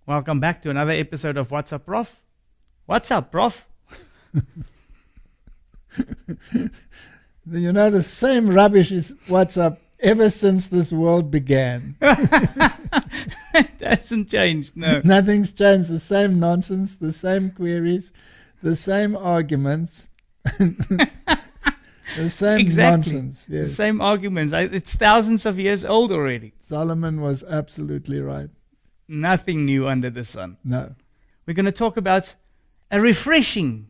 Welcome back to another episode of What's Up, Prof? What's up, Prof? You know, the same rubbish is what's up ever since this world began. It hasn't changed, no. Nothing's changed. The same nonsense, the same queries, the same arguments, the same nonsense. Yes. The same arguments. It's thousands of years old already. Solomon was absolutely right. Nothing new under the sun. No. We're going to talk about a refreshing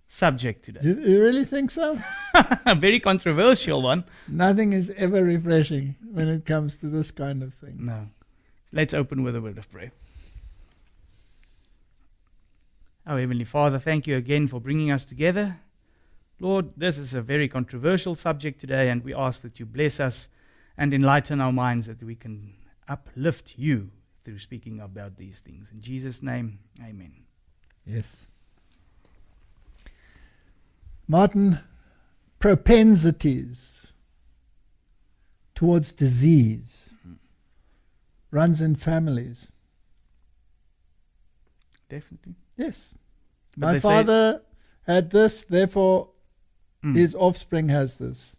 subject today. You really think so? A very controversial one. Nothing is ever refreshing when it comes to this kind of thing. No. Let's open with a word of prayer. Our Heavenly Father, thank you again for bringing us together. Lord, this is a very controversial subject today, and we ask that you bless us and enlighten our minds that we can uplift you through speaking about these things. In Jesus' name, amen. Yes. Martin, propensities towards disease runs in families. Definitely. Yes. But my father had this, therefore his offspring has this.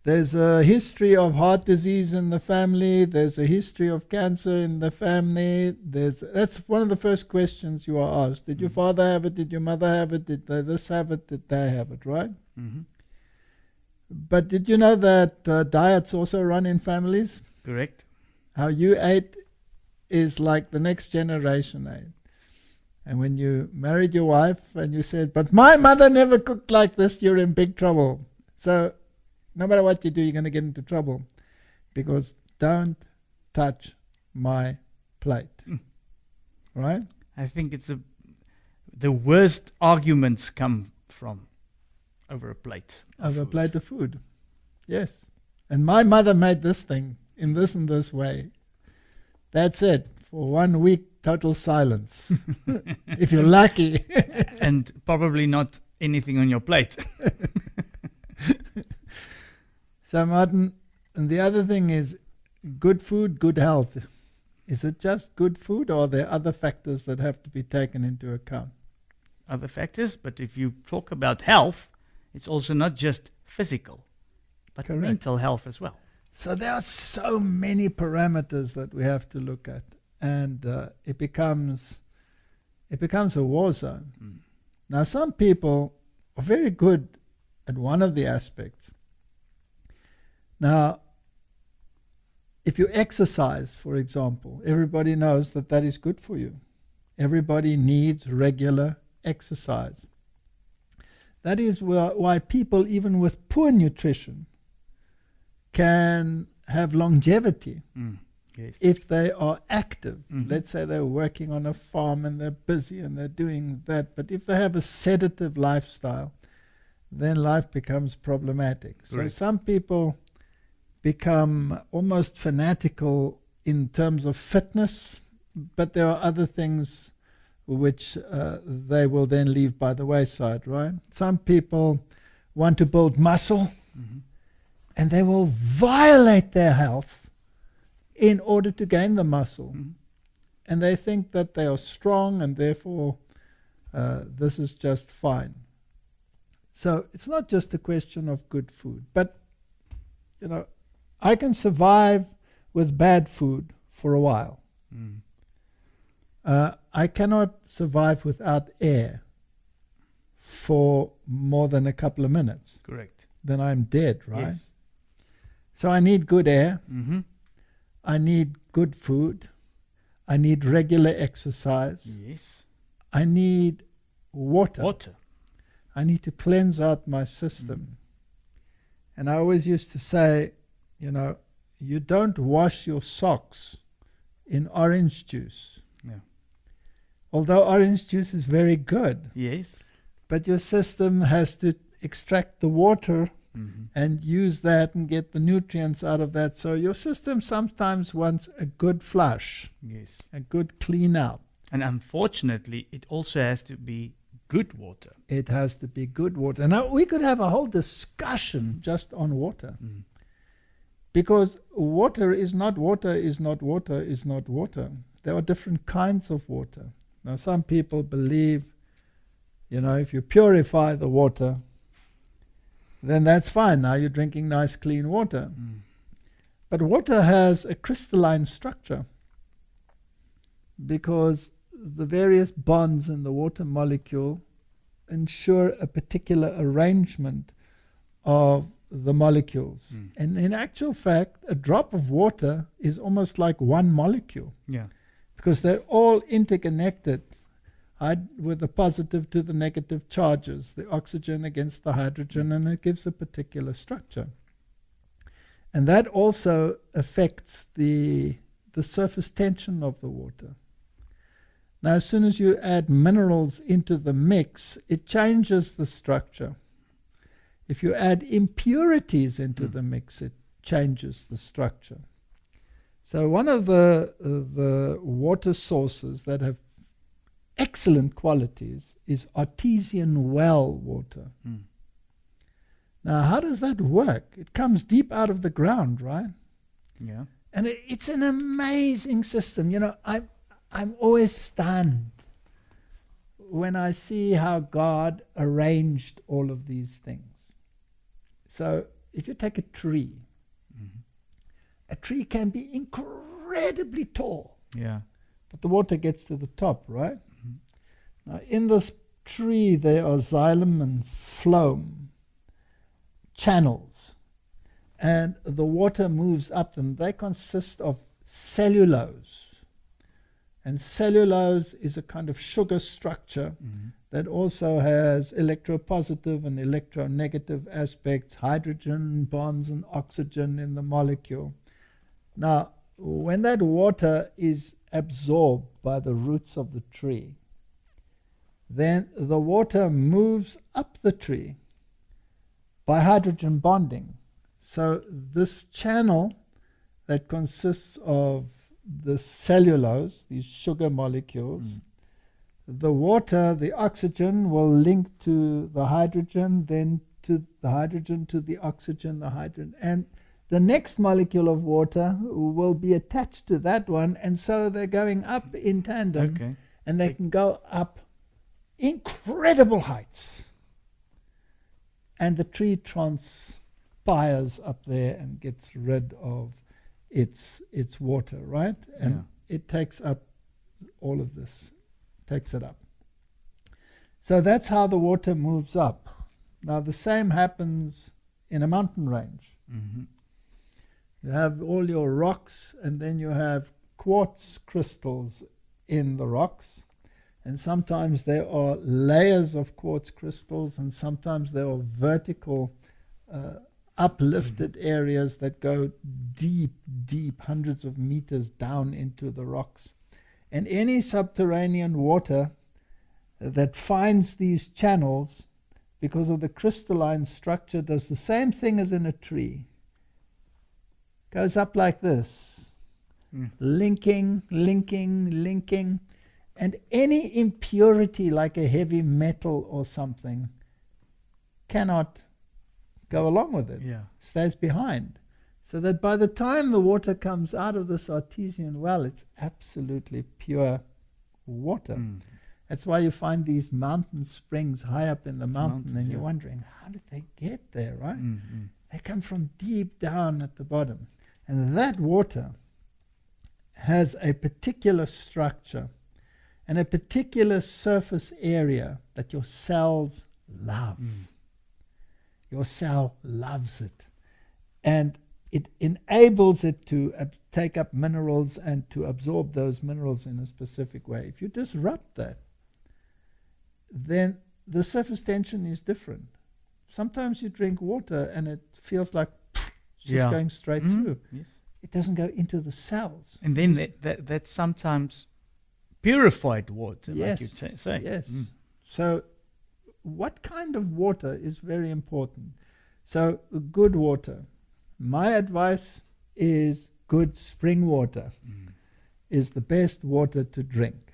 There's a history of heart disease in the family. There's a history of cancer in the family. That's one of the first questions you are asked. Did your father have it? Did your mother have it? Did they this have it? Did they have it? Right? Mm-hmm. But did you know that diets also run in families? Correct. How you ate is like the next generation ate. And when you married your wife and you said, but my mother never cooked like this, you're in big trouble. So no matter what you do, you're going to get into trouble, because don't touch my plate. Right? I think it's the worst arguments come from over a plate. Over a plate of food. Yes. And my mother made this thing in this and this way. That's it. For 1 week, total silence. If you're lucky. And probably not anything on your plate. So, Martin, and the other thing is good food, good health. Is it just good food, or are there other factors that have to be taken into account? Other factors, but if you talk about health, it's also not just physical, but Correct. mental health as well. So there are so many parameters that we have to look at, and it becomes a war zone. Now, some people are very good at one of the aspects. Now, if you exercise, for example, everybody knows that that is good for you. Everybody needs regular exercise. That is why people, even with poor nutrition, can have longevity Yes. if they are active. Mm-hmm. Let's say they're working on a farm and they're busy and they're doing that. But if they have a sedative lifestyle, then life becomes problematic. Correct. So some people become almost fanatical in terms of fitness, but there are other things which they will then leave by the wayside, right? Some people want to build muscle, and they will violate their health in order to gain the muscle. And they think that they are strong, and therefore this is just fine. So it's not just a question of good food, but you know, I can survive with bad food for a while. I cannot survive without air for more than a couple of minutes. Correct. Then I'm dead, right? Yes. So I need good air. Mm-hmm. I need good food. I need regular exercise. Yes. I need water. Water. I need to cleanse out my system. And I always used to say, you know, you don't wash your socks in orange juice. Yeah. Although orange juice is very good, Yes. but your system has to extract the water and use that and get the nutrients out of that. So your system sometimes wants a good flush, Yes. a good clean out. And unfortunately, it also has to be good water. It has to be good water. Now, we could have a whole discussion just on water. Because water is not water, is not water, is not water. there are different kinds of water. Now, some people believe, if you purify the water, then that's fine. Now you're drinking nice, clean water. But water has a crystalline structure because the various bonds in the water molecule ensure a particular arrangement of the molecules. And in actual fact, a drop of water is almost like one molecule. Yeah. Because they're all interconnected with the positive to the negative charges, the oxygen against the hydrogen, and it gives a particular structure. And that also affects the surface tension of the water. Now, as soon as you add minerals into the mix, it changes the structure. If you add impurities into the mix, it changes the structure. So one of the water sources that have excellent qualities is artesian well water. Now, how does that work? It comes deep out of the ground, right? Yeah. And it's an amazing system. I'm always stunned when I see how God arranged all of these things. So if you take a tree, a tree can be incredibly tall. Yeah. But the water gets to the top, right? Now, in this tree, there are xylem and phloem channels. And the water moves up them. They consist of cellulose. And cellulose is a kind of sugar structure that also has electropositive and electronegative aspects, hydrogen bonds and oxygen in the molecule. Now, when that water is absorbed by the roots of the tree, then the water moves up the tree by hydrogen bonding. So this channel that consists of the cellulose, these sugar molecules, the water, the oxygen will link to the hydrogen, then to the hydrogen, to the oxygen, the hydrogen, and the next molecule of water will be attached to that one, and so they're going up in tandem, and they can go up incredible heights. And the tree transpires up there and gets rid of its water, right? And it takes up all of this, takes it up. So that's how the water moves up. Now the same happens in a mountain range. You have all your rocks, and then you have quartz crystals in the rocks. And sometimes there are layers of quartz crystals, and sometimes there are vertical uplifted areas that go deep, hundreds of meters down into the rocks. And any subterranean water that finds these channels, because of the crystalline structure, does the same thing as in a tree. Goes up like this, linking. And any impurity like a heavy metal or something cannot go along with it. Stays behind. So that by the time the water comes out of this artesian well, it's absolutely pure water. That's why you find these mountain springs high up in the mountain, and you're wondering, how did they get there, right? They come from deep down at the bottom. And that water has a particular structure and a particular surface area that your cells love. Your cell loves it. And it enables it to take up minerals and to absorb those minerals in a specific way. If you disrupt that, then the surface tension is different. Sometimes you drink water and it feels like it's just going straight through. It doesn't go into the cells. And then that's sometimes purified water, like you say. Yes. So what kind of water is very important? So good water. My advice is good spring water is the best water to drink.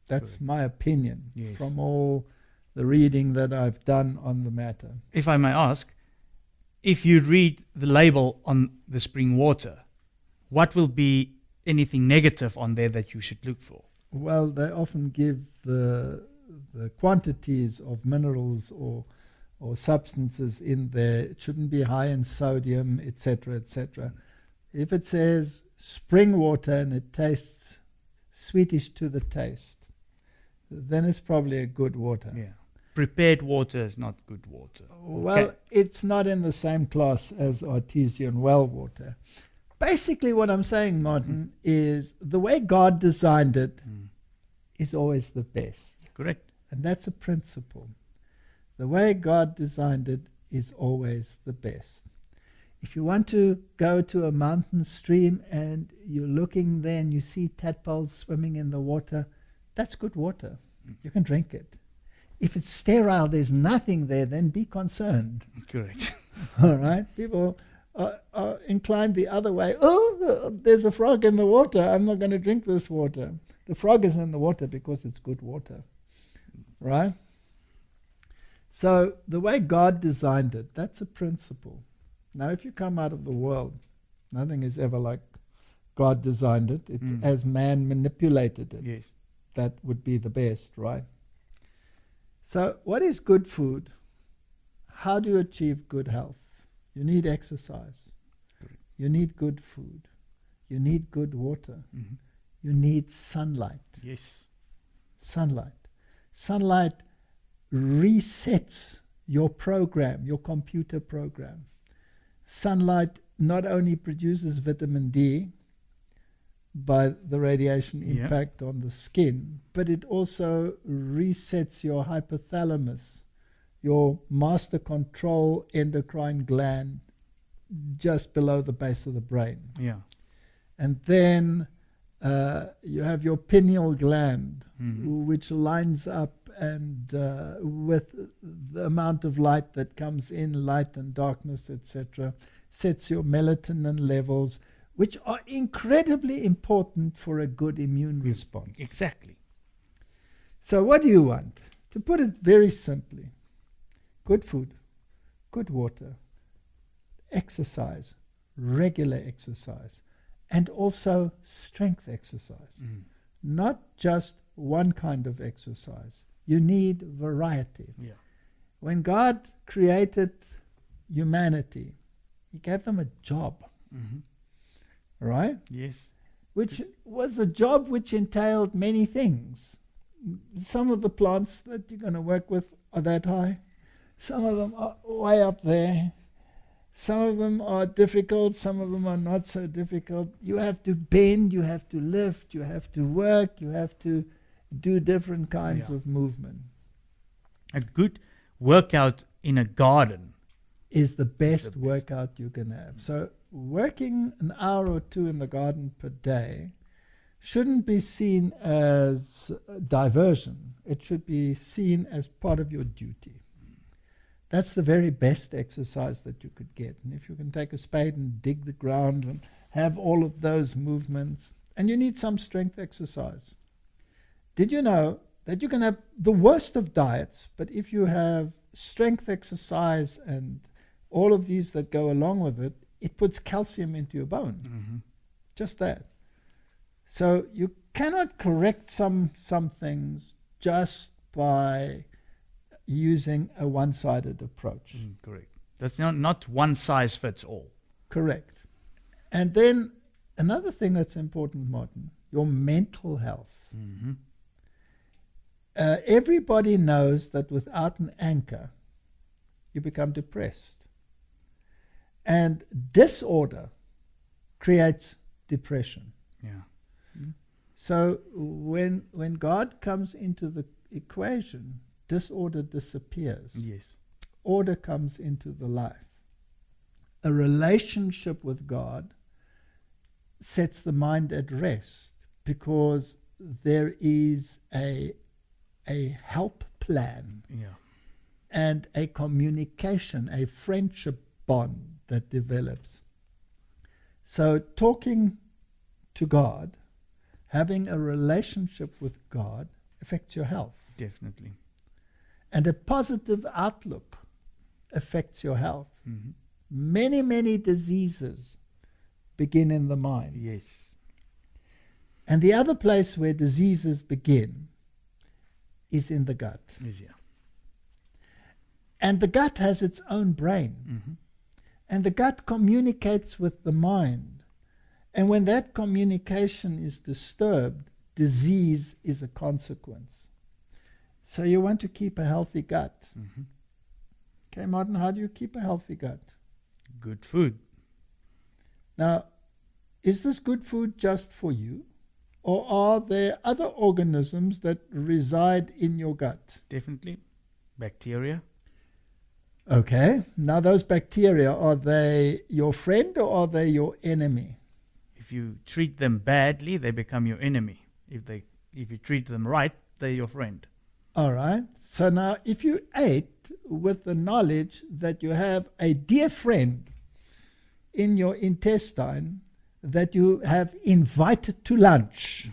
That's my opinion from all the reading that I've done on the matter. If I may ask, if you read the label on the spring water, what will be anything negative on there that you should look for? Well, they often give the quantities of minerals or substances in there. It shouldn't be high in sodium, etc., etc. If it says spring water and it tastes sweetish to the taste, then it's probably a good water. Yeah. Prepared water is not good water. Well, Okay. it's not in the same class as artesian well water. Basically, what I'm saying, Martin, is the way God designed it is always the best. Correct. And that's a principle. The way God designed it is always the best. If you want to go to a mountain stream and you're looking there and you see tadpoles swimming in the water, that's good water. You can drink it. If it's sterile, there's nothing there, then be concerned. Correct. All right? People are inclined the other way. Oh, there's a frog in the water. I'm not going to drink this water. The frog is in the water because it's good water. Right? So the way God designed it, that's a principle. Now, if you come out of the world, nothing is ever like God designed it. It's as man manipulated it. Yes. That would be the best, right? So what is good food? How do you achieve good health? You need exercise. Correct. You need good food. You need good water. Mm-hmm. You need sunlight. Yes. Sunlight. Sunlight resets your program, your computer program. Sunlight not only produces vitamin D by the radiation impact on the skin, but it also resets your hypothalamus, your master control endocrine gland just below the base of the brain. Yeah. And then you have your pineal gland, which lines up and with the amount of light that comes in, light and darkness, etc., sets your melatonin levels, which are incredibly important for a good immune response. Exactly. So what do you want? To put it very simply, good food, good water, exercise, regular exercise, and also strength exercise. Not just one kind of exercise. You need variety. Yeah. When God created humanity, He gave them a job, right? Yes. Which was a job which entailed many things. Some of the plants that you're going to work with are that high. Some of them are way up there. Some of them are difficult. Some of them are not so difficult. You have to bend, you have to lift, you have to work, you have to do different kinds of movement. A good workout in a garden Is the best workout you can have. So working an hour or two in the garden per day shouldn't be seen as diversion. It should be seen as part of your duty. That's the very best exercise that you could get. And if you can take a spade and dig the ground and have all of those movements, and you need some strength exercise. Did you know that you can have the worst of diets, but if you have strength exercise and all of these that go along with it, it puts calcium into your bone. Just that. So you cannot correct some things just by using a one-sided approach. Correct. That's not one size fits all. Correct. And then another thing that's important, Martin, your mental health. Everybody knows that without an anchor, you become depressed. And disorder creates depression. Yeah. So when God comes into the equation, disorder disappears. Yes. Order comes into the life. A relationship with God sets the mind at rest because there is a help plan and a communication, a friendship bond that develops. So talking to God, having a relationship with God affects your health. Definitely. And a positive outlook affects your health. Many, many diseases begin in the mind. Yes. And the other place where diseases begin is in the gut. Yeah. And the gut has its own brain. Mm-hmm. And the gut communicates with the mind. And when that communication is disturbed, disease is a consequence. So you want to keep a healthy gut. Mm-hmm. Okay, Martin, how do you keep a healthy gut? Good food. Now, is this good food just for you? Or are there other organisms that reside in your gut? Definitely. Bacteria. Okay, now those bacteria, are they your friend or are they your enemy? If you treat them badly, they become your enemy. If you treat them right, they're your friend. All right. So now if you ate with the knowledge that you have a dear friend in your intestine that you have invited to lunch,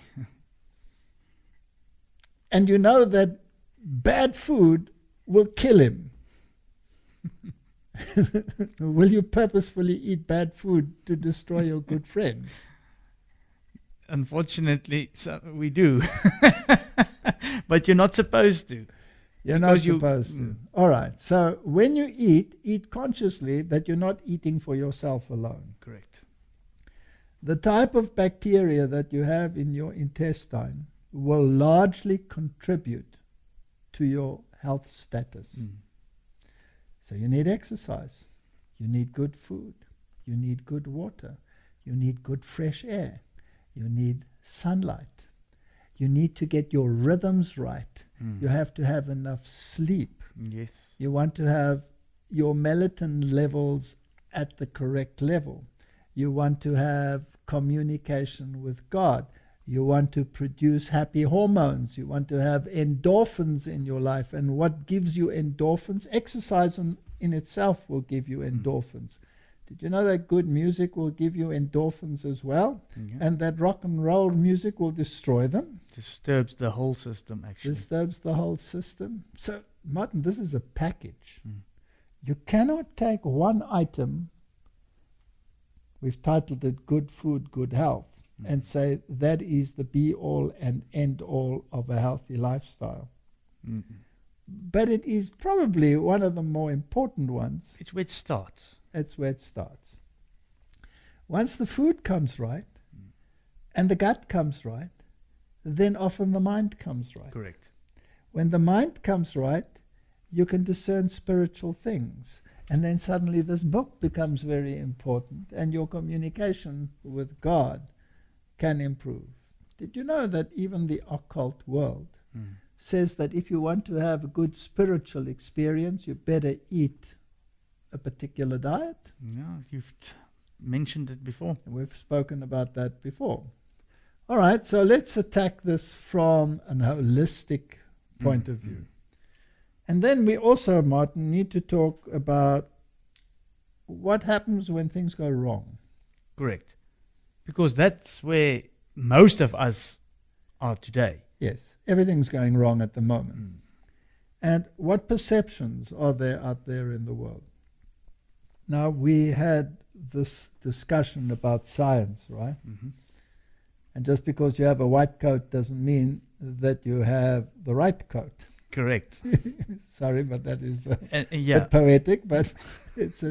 and you know that bad food will kill him, will you purposefully eat bad food to destroy your good friend? Unfortunately, we do. But you're not supposed to. You're not supposed to. All right. So when you eat consciously that you're not eating for yourself alone. Correct. The type of bacteria that you have in your intestine will largely contribute to your health status. So you need exercise. You need good food. You need good water. You need good fresh air. You need sunlight. You need to get your rhythms right. You have to have enough sleep. Yes. You want to have your melatonin levels at the correct level. You want to have communication with God. You want to produce happy hormones. You want to have endorphins in your life. And what gives you endorphins? Exercise in itself will give you endorphins. Did you know that good music will give you endorphins as well? Yeah. And that rock and roll music will destroy them? Disturbs the whole system, actually. Disturbs the whole system. So, Martin, this is a package. You cannot take one item, we've titled it Good Food, Good Health, and say that is the be-all and end-all of a healthy lifestyle. But it is probably one of the more important ones. It's where it starts. It's where it starts. Once the food comes right, and the gut comes right, then often the mind comes right. Correct. When the mind comes right, you can discern spiritual things. And then suddenly this book becomes very important, and your communication with God can improve. Did you know that even the occult world says that if you want to have a good spiritual experience, you better eat a particular diet? Yeah, you've mentioned it before. We've spoken about that before. All right, so let's attack this from an holistic point of view. And then we also, Martin, need to talk about what happens when things go wrong. Correct. Because that's where most of us are today. Yes, everything's going wrong at the moment. And what perceptions are there out there in the world? Now, we had this discussion about science, right? And just because you have a white coat doesn't mean that you have the right coat. Correct. Sorry, but that is a yeah, bit poetic, but it's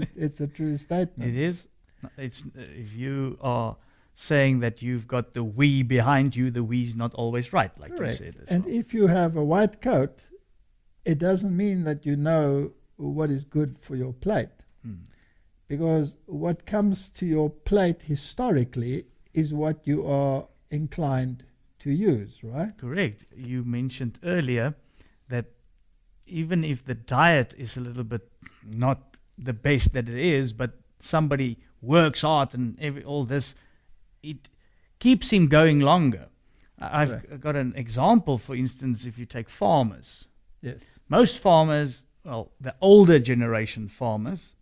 a true statement. it is. It's if you are saying that you've got the we behind you, the we's not always right, like Correct. you said. As And well. if you have a white coat, it doesn't mean that you know what is good for your plate. Because what comes to your plate historically is what you are inclined to use, right? Correct. You mentioned earlier that even if the diet is a little bit not the best that it is, but somebody works hard and all this, it keeps him going longer. I've got an example, for instance, if you take farmers. Yes. Most farmers, well, the older generation farmers,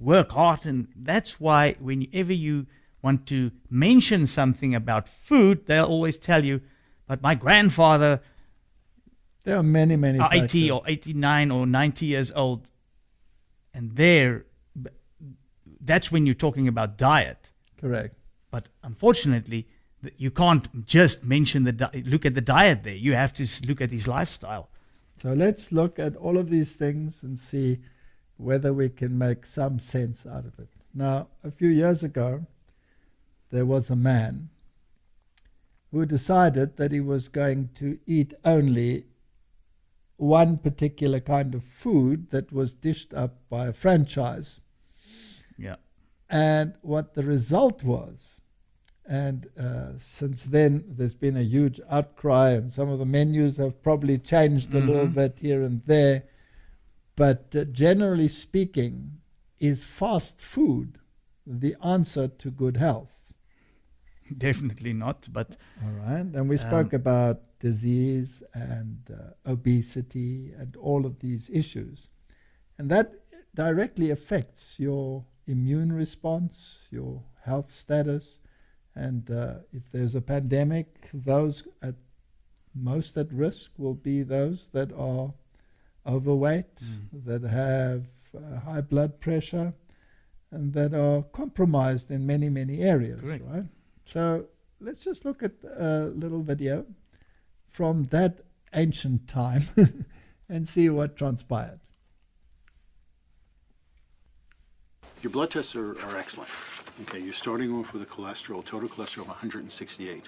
work hard, and that's why whenever you want to mention something about food, they'll always tell you, but my grandfather There are many are 80 factors. or 89 or 90 years old, and that's when you're talking about diet. Correct. But unfortunately, You can't just mention look at the diet there. You have to look at his lifestyle. So let's look at all of these things and see whether we can make some sense out of it. Now, a few years ago, there was a man who decided that he was going to eat only one particular kind of food that was dished up by a franchise. Yeah. And what the result was, and since then there's been a huge outcry, and some of the menus have probably changed a little bit here and there, but generally speaking, is fast food the answer to good health? Definitely not, but... All right, and we spoke about disease and obesity and all of these issues. And that directly affects your immune response, your health status, and if there's a pandemic, those most at risk will be those that are overweight, that have high blood pressure, and that are compromised in many, many areas. Correct. Right? So let's just look at a little video from that ancient time and see what transpired. Your blood tests are excellent. Okay, you're starting off with a total cholesterol of 168,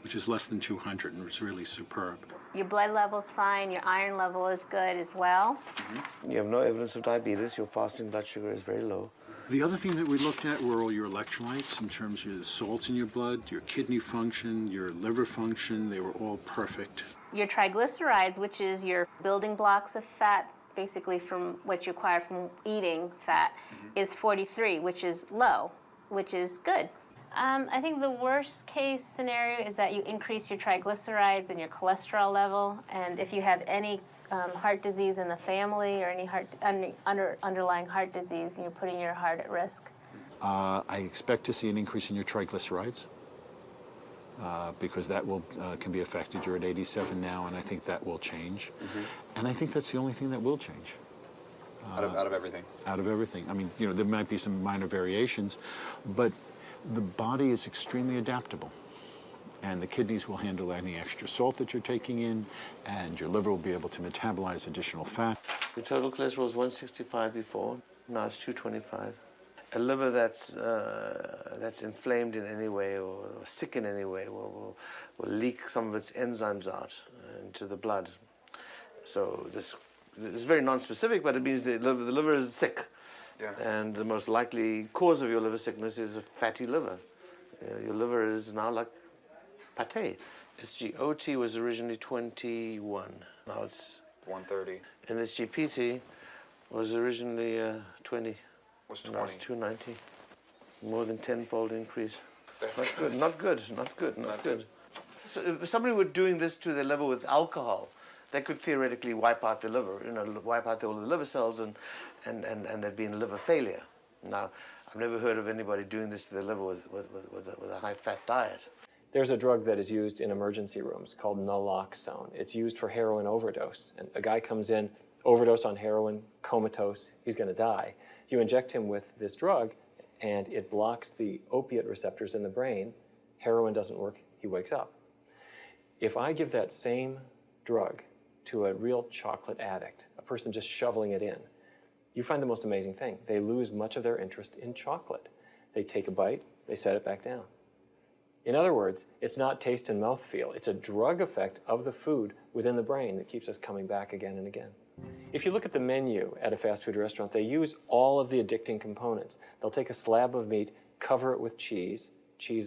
which is less than 200, and it's really superb. Your blood level's fine, your iron level is good as well. You have no evidence of diabetes, your fasting blood sugar is very low. The other thing that we looked at were all your electrolytes in terms of the salts in your blood, your kidney function, your liver function. They were all perfect. Your triglycerides, which is your building blocks of fat, basically from what you acquire from eating fat, is 43, which is low, which is good. I think the worst case scenario is that you increase your triglycerides and your cholesterol level, and if you have any heart disease in the family or any underlying heart disease, you're putting your heart at risk. I expect to see an increase in your triglycerides because that can be affected. You're at 87 now, and I think that will change. And I think that's the only thing that will change. Out of everything? Out of everything. I mean, there might be some minor variations, but the body is extremely adaptable. And the kidneys will handle any extra salt that you're taking in, and your liver will be able to metabolize additional fat. Your total cholesterol was 165 before, now it's 225. A liver that's inflamed in any way or sick in any way will leak some of its enzymes out into the blood. So this is very non-specific, but it means the liver is sick. Yeah. And the most likely cause of your liver sickness is a fatty liver. Your liver is now like pate. SGOT was originally 21. Now it's 130. And SGPT was originally 20. Was Now 20. it's 290. More than tenfold increase. That's Not good. Not good. Not good. Not good. So if somebody were doing this to their liver with alcohol, they could theoretically wipe out the liver. Wipe out all the liver cells, and there'd be a liver failure. Now, I've never heard of anybody doing this to their liver with a high-fat diet. There's a drug that is used in emergency rooms called naloxone. It's used for heroin overdose. And a guy comes in, overdose on heroin, comatose, he's going to die. You inject him with this drug, and it blocks the opiate receptors in the brain. Heroin doesn't work, he wakes up. If I give that same drug to a real chocolate addict, a person just shoveling it in, you find the most amazing thing. They lose much of their interest in chocolate. They take a bite, they set it back down. In other words, it's not taste and mouthfeel. It's a drug effect of the food within the brain that keeps us coming back again and again. If you look at the menu at a fast food restaurant, they use all of the addicting components. They'll take a slab of meat, cover it with cheese,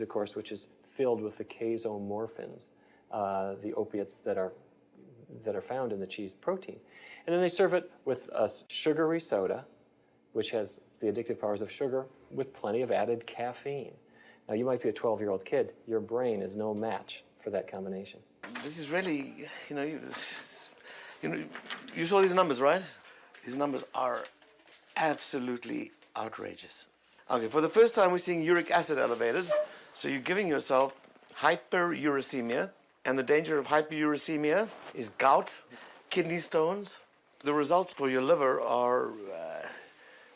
of course, which is filled with the casomorphins, the opiates that are found in the cheese protein. And then they serve it with a sugary soda, which has the addictive powers of sugar with plenty of added caffeine. Now, you might be a 12-year-old kid. Your brain is no match for that combination. This is really, you saw these numbers, right? These numbers are absolutely outrageous. Okay, for the first time, we're seeing uric acid elevated. So you're giving yourself hyperuricemia, and the danger of hyperuricemia is gout, kidney stones. The results for your liver are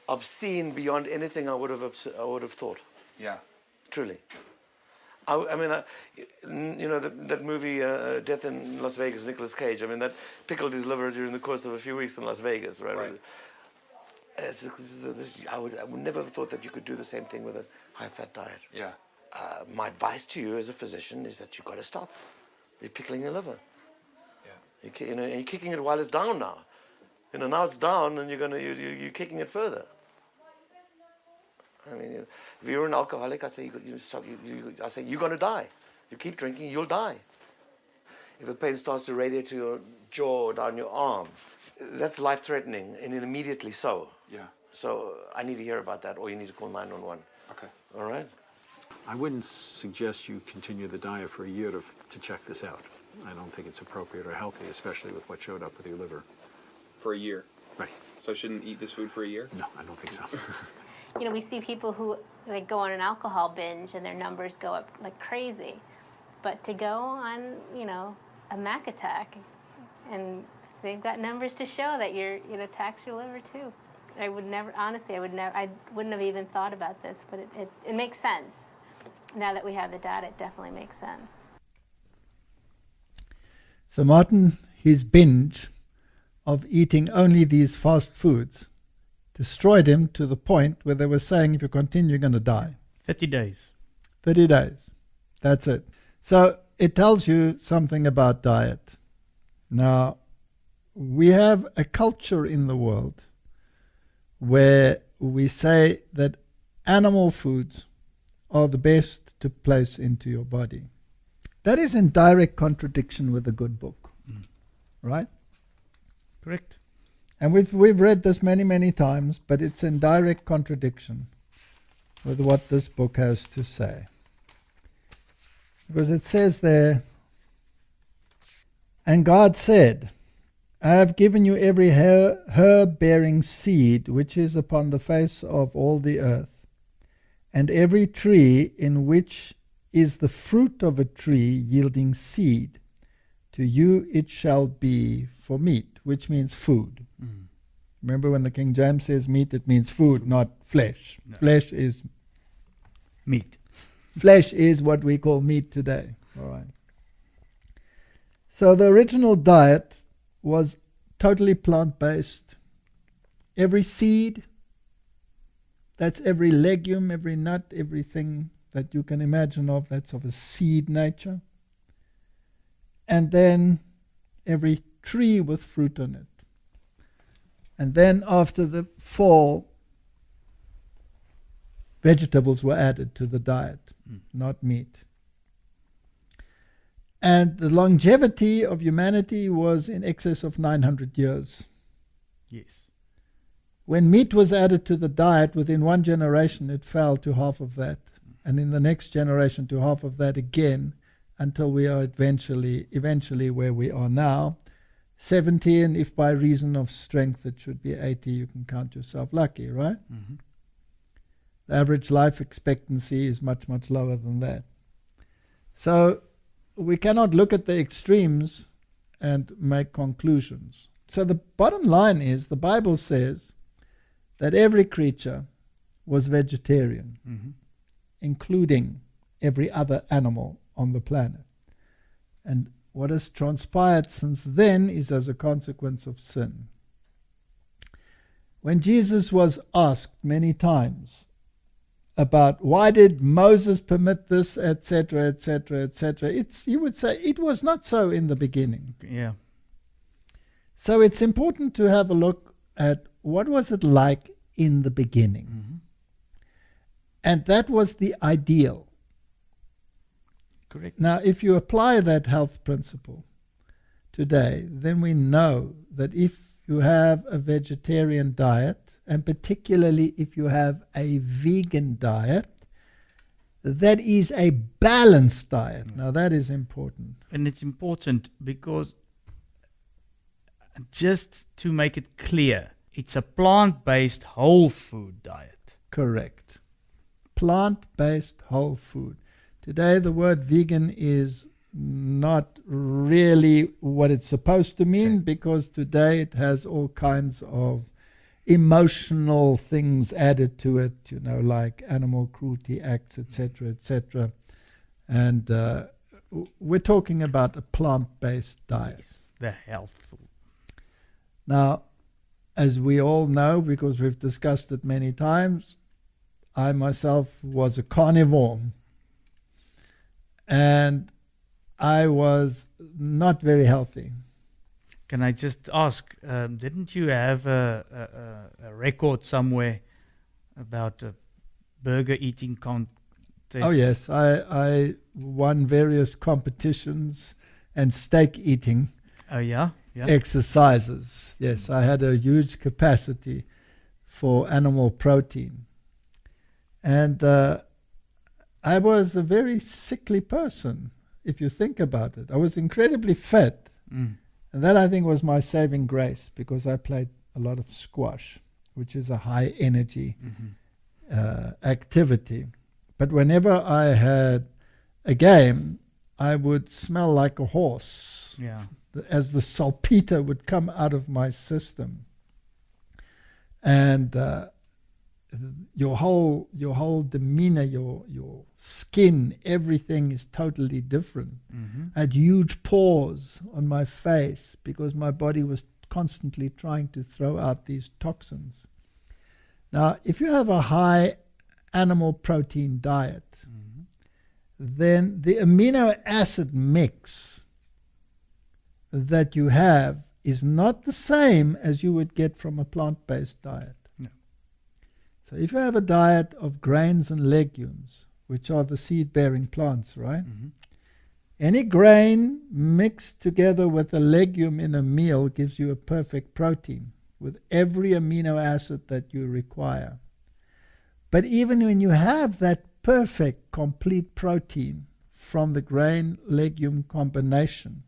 obscene beyond anything I would have thought. Yeah. Truly. You know, that movie, Death in Las Vegas, Nicolas Cage, I mean, that pickled his liver during the course of a few weeks in Las Vegas, right? I would never have thought that you could do the same thing with a high-fat diet. Yeah. My advice to you as a physician is that you've got to stop. You're pickling your liver. Yeah. And you're kicking it while it's down now. You know, now it's down, and you're kicking it further. I mean, if you're an alcoholic, I'd say you stop. I say you're going to die. You keep drinking, you'll die. If the pain starts to radiate to your jaw or down your arm, that's life-threatening, and immediately so. Yeah. So I need to hear about that, or you need to call 911. Okay. All right? I wouldn't suggest you continue the diet for a year to check this out. I don't think it's appropriate or healthy, especially with what showed up with your liver. For a year. Right. So I shouldn't eat this food for a year? No, I don't think so. You know, we see people who like go on an alcohol binge and their numbers go up like crazy. But to go on, you know, a Mac attack, and they've got numbers to show that it attacks your liver too. I wouldn't have even thought about this, but it makes sense. Now that we have the data, it definitely makes sense. So Martin, his binge of eating only these fast foods destroyed him to the point where they were saying, if you continue, you're going to die. 30 days. 30 days. That's it. So it tells you something about diet. Now, we have a culture in the world where we say that animal foods are the best to place into your body. That is in direct contradiction with the good book, right? Correct. And we've read this many, many times, but it's in direct contradiction with what this book has to say. Because it says there, and God said, I have given you every herb-bearing seed which is upon the face of all the earth, and every tree in which is the fruit of a tree yielding seed. To you it shall be for meat, which means food. Mm. Remember when the King James says meat, it means food, not flesh. No. Flesh is meat. Flesh is what we call meat today. All right. So the original diet was totally plant-based. Every seed, that's every legume, every nut, everything that you can imagine of, that's of a seed nature. And then every tree with fruit on it. And then after the fall, vegetables were added to the diet, not meat. And the longevity of humanity was in excess of 900 years. Yes. When meat was added to the diet, within one generation it fell to half of that. And in the next generation to half of that again, until we are eventually where we are now, 70, and if by reason of strength it should be 80, you can count yourself lucky, right? Mm-hmm. The average life expectancy is much, much lower than that. So we cannot look at the extremes and make conclusions. So the bottom line is, the Bible says that every creature was vegetarian, including every other animal on the planet. And what has transpired since then is as a consequence of sin. When Jesus was asked many times about why did Moses permit this, etc., etc., etc., he would say it was not so in the beginning. Yeah. So it's important to have a look at what was it like in the beginning. Mm-hmm. And that was the ideal. Correct. Now, if you apply that health principle today, then we know that if you have a vegetarian diet, and particularly if you have a vegan diet, that is a balanced diet. Now, that is important. And it's important because, just to make it clear, it's a plant-based whole food diet. Correct. Plant-based whole food. Today, the word vegan is not really what it's supposed to mean, because today it has all kinds of emotional things added to it, like animal cruelty acts, etc., etc. And we're talking about a plant-based diet. Yes, the healthful. Now, as we all know, because we've discussed it many times, I myself was a carnivore. And I was not very healthy. Can I just ask, didn't you have a record somewhere about a burger eating contest? Oh yes, I won various competitions and steak eating Oh yeah? Yeah. exercises. Yes, I had a huge capacity for animal protein. And I was a very sickly person, if you think about it. I was incredibly fit. Mm. And that, I think, was my saving grace, because I played a lot of squash, which is a high energy activity. But whenever I had a game, I would smell like a horse, Yeah. as the saltpeter would come out of my system. And your whole demeanor, your skin, everything is totally different. Mm-hmm. I had huge pores on my face because my body was constantly trying to throw out these toxins. Now, if you have a high animal protein diet, then the amino acid mix that you have is not the same as you would get from a plant-based diet. No. So if you have a diet of grains and legumes, which are the seed-bearing plants, right? Mm-hmm. Any grain mixed together with a legume in a meal gives you a perfect protein with every amino acid that you require. But even when you have that perfect, complete protein from the grain-legume combination,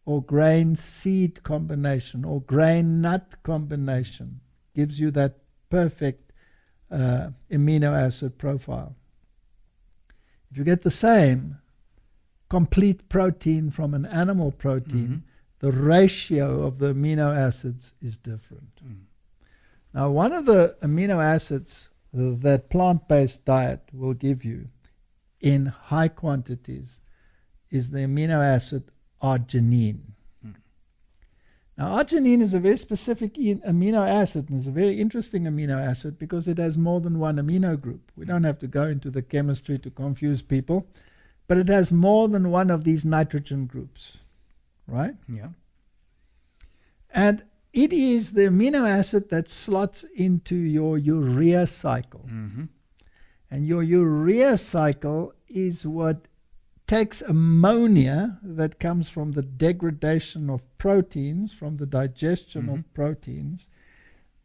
or grain-seed combination, or grain-nut combination, gives you that perfect amino acid profile. If you get the same complete protein from an animal protein, the ratio of the amino acids is different. Now, one of the amino acids that plant-based diet will give you in high quantities is the amino acid arginine. Now, arginine is a very specific amino acid, and it's a very interesting amino acid because it has more than one amino group. We don't have to go into the chemistry to confuse people, but it has more than one of these nitrogen groups, right? Yeah. And it is the amino acid that slots into your urea cycle. Mm-hmm. And your urea cycle is what takes ammonia that comes from the degradation of proteins, from the digestion of proteins.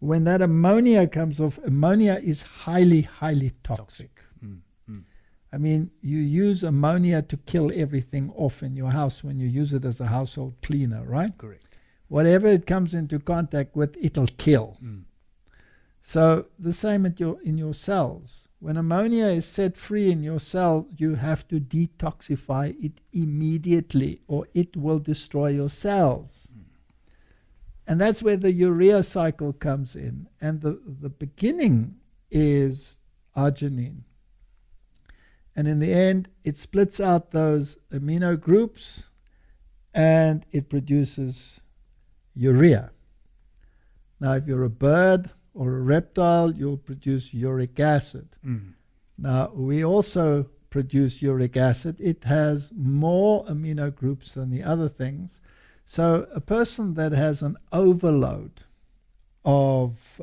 When that ammonia comes off, ammonia is highly, highly toxic. I mean, you use ammonia to kill everything off in your house when you use it as a household cleaner, right? Correct. Whatever it comes into contact with, it'll kill. So the same in your cells. When ammonia is set free in your cell, you have to detoxify it immediately or it will destroy your cells. And that's where the urea cycle comes in. And the beginning is arginine. And in the end, it splits out those amino groups and it produces urea. Now, if you're a bird or a reptile, you'll produce uric acid. Now, we also produce uric acid. It has more amino groups than the other things. So a person that has an overload of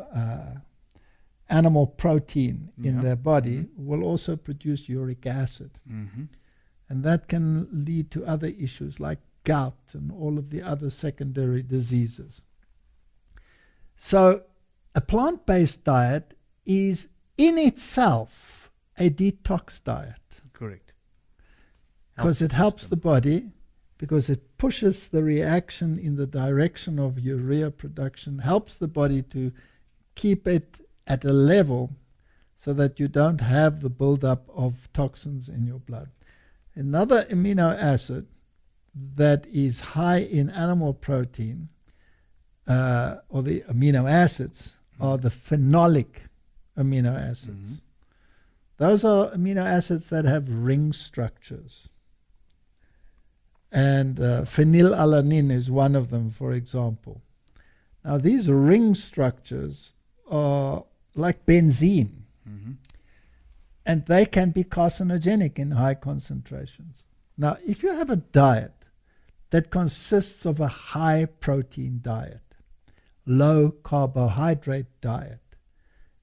animal protein in their body will also produce uric acid. And that can lead to other issues like gout and all of the other secondary diseases. So a plant-based diet is in itself a detox diet. Correct. Because it helps the body, because it pushes the reaction in the direction of urea production, helps the body to keep it at a level so that you don't have the buildup of toxins in your blood. Another amino acid that is high in animal protein, or the amino acids, are the phenolic amino acids. Those are amino acids that have ring structures. And phenylalanine is one of them, for example. Now, these ring structures are like benzene, and they can be carcinogenic in high concentrations. Now, if you have a diet that consists of a high protein diet, low carbohydrate diet,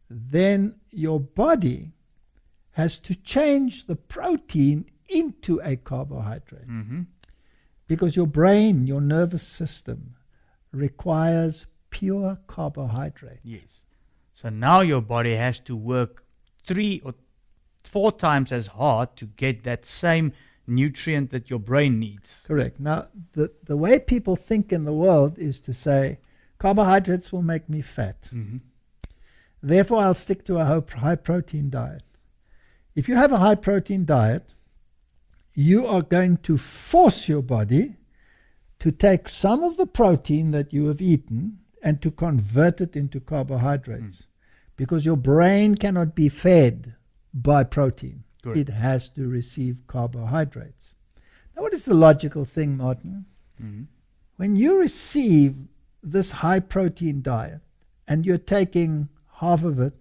then your body has to change the protein into a carbohydrate. Because your brain, your nervous system, requires pure carbohydrate. Yes. So now your body has to work 3 or 4 times as hard to get that same nutrient that your brain needs. Correct. Now, the way people think in the world is to say, carbohydrates will make me fat. Therefore, I'll stick to a high protein diet. If you have a high protein diet, you are going to force your body to take some of the protein that you have eaten and to convert it into carbohydrates. Because your brain cannot be fed by protein. Correct. It has to receive carbohydrates. Now, what is the logical thing, Martin? When you receive this high protein diet and you're taking half of it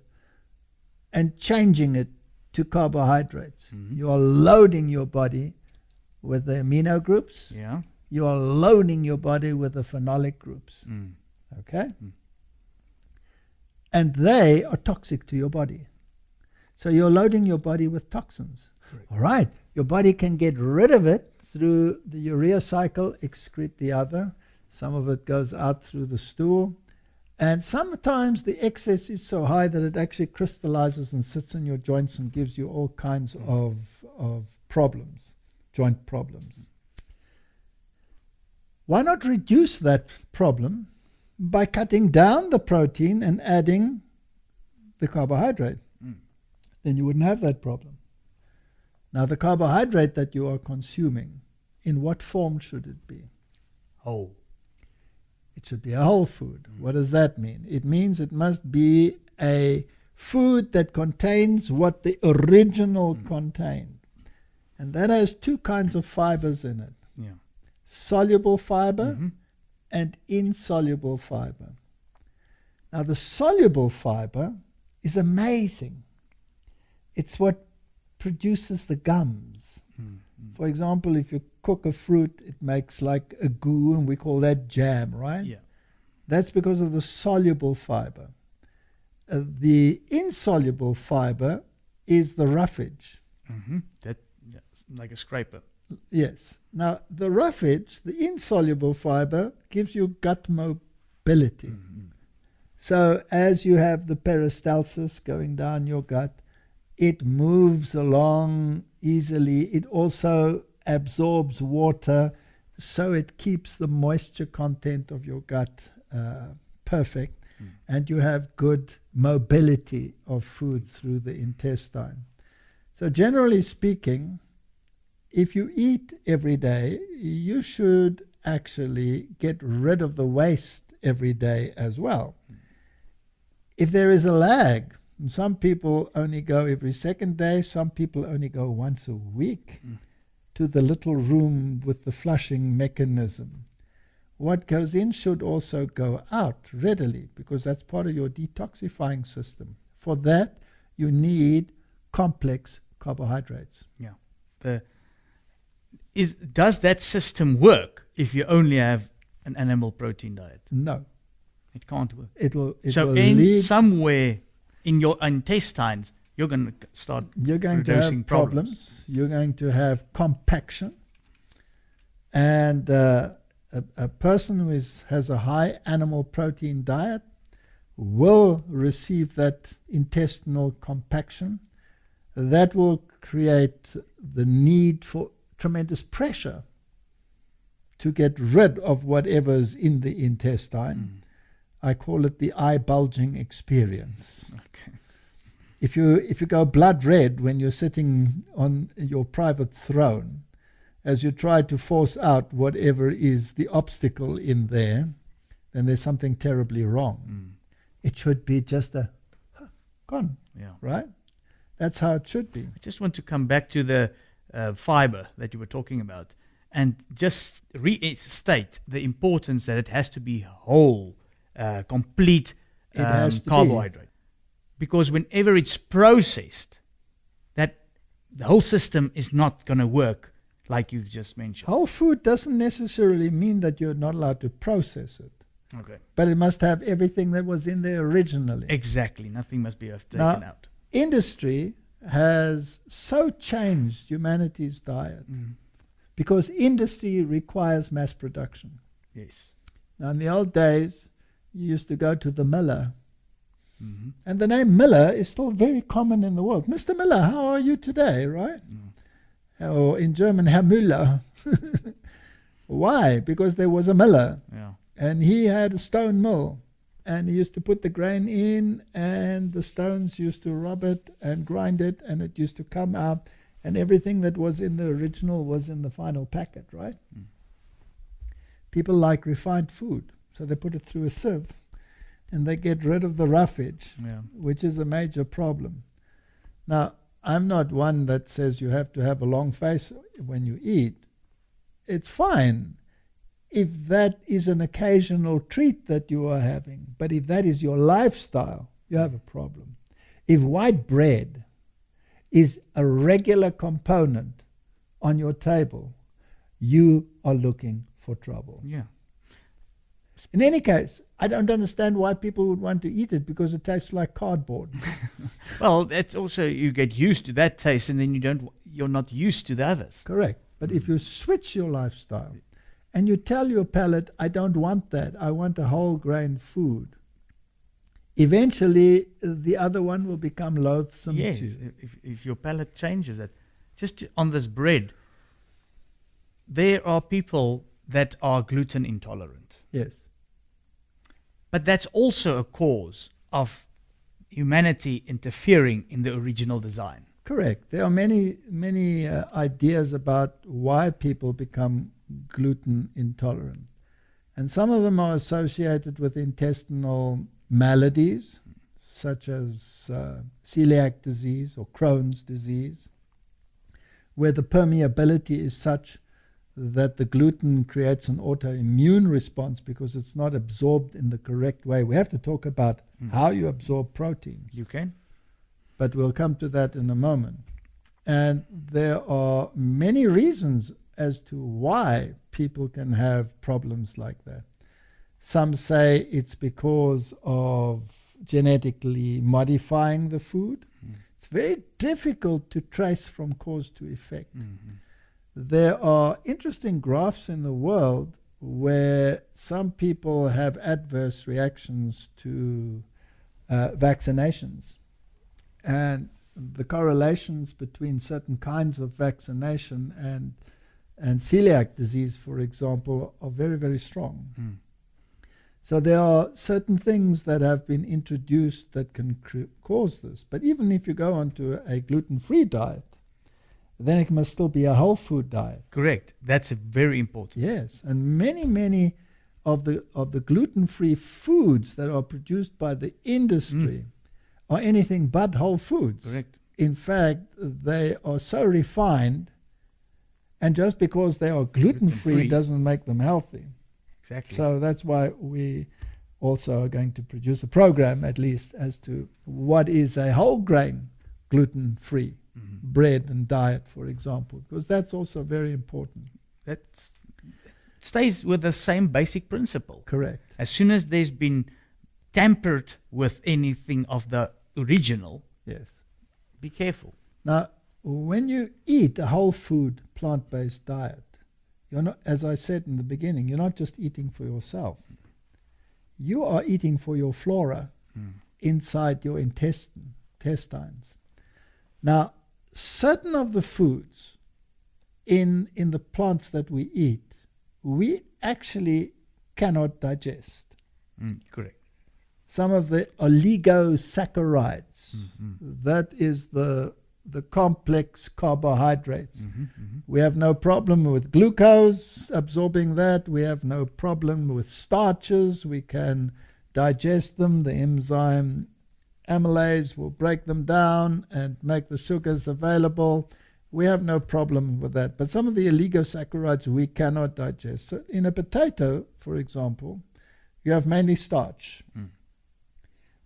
and changing it to carbohydrates, you are loading your body with the amino groups. Yeah. You are loading your body with the phenolic groups. Okay? And they are toxic to your body. So you're loading your body with toxins. Correct. All right. Your body can get rid of it through the urea cycle, excrete the other. Some of it goes out through the stool. And sometimes the excess is so high that it actually crystallizes and sits in your joints and gives you all kinds of problems, joint problems. Why not reduce that problem by cutting down the protein and adding the carbohydrate? Then you wouldn't have that problem. Now, the carbohydrate that you are consuming, in what form should it be? Whole. It should be a whole food. What does that mean? It means it must be a food that contains what the original contained. And that has 2 kinds of fibers in it. Yeah. Soluble fiber and insoluble fiber. Now, the soluble fiber is amazing. It's what produces the gums. For example, if you cook a fruit, it makes like a goo, and we call that jam, right? Yeah. That's because of the soluble fiber. The insoluble fiber is the roughage. That, yes, like a scraper. Yes. Now, the roughage, the insoluble fiber, gives you gut mobility. So as you have the peristalsis going down your gut, it moves along easily. It also absorbs water, so it keeps the moisture content of your gut perfect, and you have good mobility of food through the intestine. So generally speaking, if you eat every day, you should actually get rid of the waste every day as well. If there is a lag, and some people only go every second day, some people only go once a week to the little room with the flushing mechanism. What goes in should also go out readily, because that's part of your detoxifying system. For that, you need complex carbohydrates. Yeah. Does that system work if you only have an animal protein diet? No. It can't work. It'll Somewhere in your intestines, you're going to start You're going to producing have problems. You're going to have compaction. And a person who has a high animal protein diet will receive that intestinal compaction. That will create the need for tremendous pressure to get rid of whatever's in the intestine. I call it the eye bulging experience. Okay. If you go blood red when you're sitting on your private throne, as you try to force out whatever is the obstacle in there, then there's something terribly wrong. It should be just gone, Yeah. right? That's how it should be. I just want to come back to the fiber that you were talking about and just restate the importance that it has to be whole, complete It has to be. carbohydrate. Because whenever it's processed, that the whole system is not going to work like you've just mentioned. Whole food doesn't necessarily mean that you're not allowed to process it, Okay. but it must have everything that was in there originally. Exactly. Nothing must be taken Now, out. Industry has so changed humanity's diet because industry requires mass production. Yes. Now, in the old days, you used to go to the miller, Mm-hmm. and the name Miller is still very common in the world. Mr. Miller, how are you today, right? Or in German, Herr Müller. Why? Because there was a miller, Yeah. and he had a stone mill, and he used to put the grain in, and the stones used to rub it and grind it, and it used to come out, and everything that was in the original was in the final packet, right? People like refined food, so they put it through a sieve, and they get rid of the roughage, Yeah. which is a major problem. Now, I'm not one that says you have to have a long face when you eat. It's fine if that is an occasional treat that you are having. But if that is your lifestyle, you have a problem. If white bread is a regular component on your table, you are looking for trouble. Yeah. In any case, I don't understand why people would want to eat it, because it tastes like cardboard. Well, that's also, you get used to that taste, and then you're not used to the others. Correct. But if you switch your lifestyle and you tell your palate, I don't want that, I want a whole grain food, eventually the other one will become loathsome Yes. to you. If your palate changes that. Just on this bread, there are people that are gluten intolerant. Yes. But that's also a cause of humanity interfering in the original design. Correct. There are many ideas about why people become gluten intolerant. And some of them are associated with intestinal maladies, such as celiac disease or Crohn's disease, where the permeability is such that the gluten creates an autoimmune response because it's not absorbed in the correct way. We have to talk about how you absorb proteins, You can? but we'll come to that in a moment. And there are many reasons as to why people can have problems like that. Some say it's because of genetically modifying the food. It's very difficult to trace from cause to effect. There are interesting graphs in the world where some people have adverse reactions to vaccinations. And the correlations between certain kinds of vaccination and celiac disease, for example, are very, very strong. So there are certain things that have been introduced that can cause this. But even if you go onto a gluten-free diet, then it must still be a whole food diet. Correct. That's very important. Yes, and many of the gluten-free foods that are produced by the industry are anything but whole foods. Correct. In fact, they are so refined, and just because they are gluten-free Gluten-free. doesn't make them healthy. Exactly. So that's why we also are going to produce a program, at least, as to what is a whole grain gluten-free bread and diet, for example, because that's also very important. That stays with the same basic principle. Correct. As soon as there's been tampered with anything of the original, Yes. be careful. Now, when you eat a whole food, plant-based diet, you're not, as I said in the beginning, you're not just eating for yourself. You are eating for your flora inside your intestines. Now, certain of the foods in the plants that we eat, we actually cannot digest. Correct. Some of the oligosaccharides, that is the complex carbohydrates. We have no problem with glucose, absorbing that. We have no problem with starches. We can digest them. The enzyme amylase will break them down and make the sugars available. We have no problem with that. But some of the oligosaccharides we cannot digest. So in a potato, for example, you have mainly starch.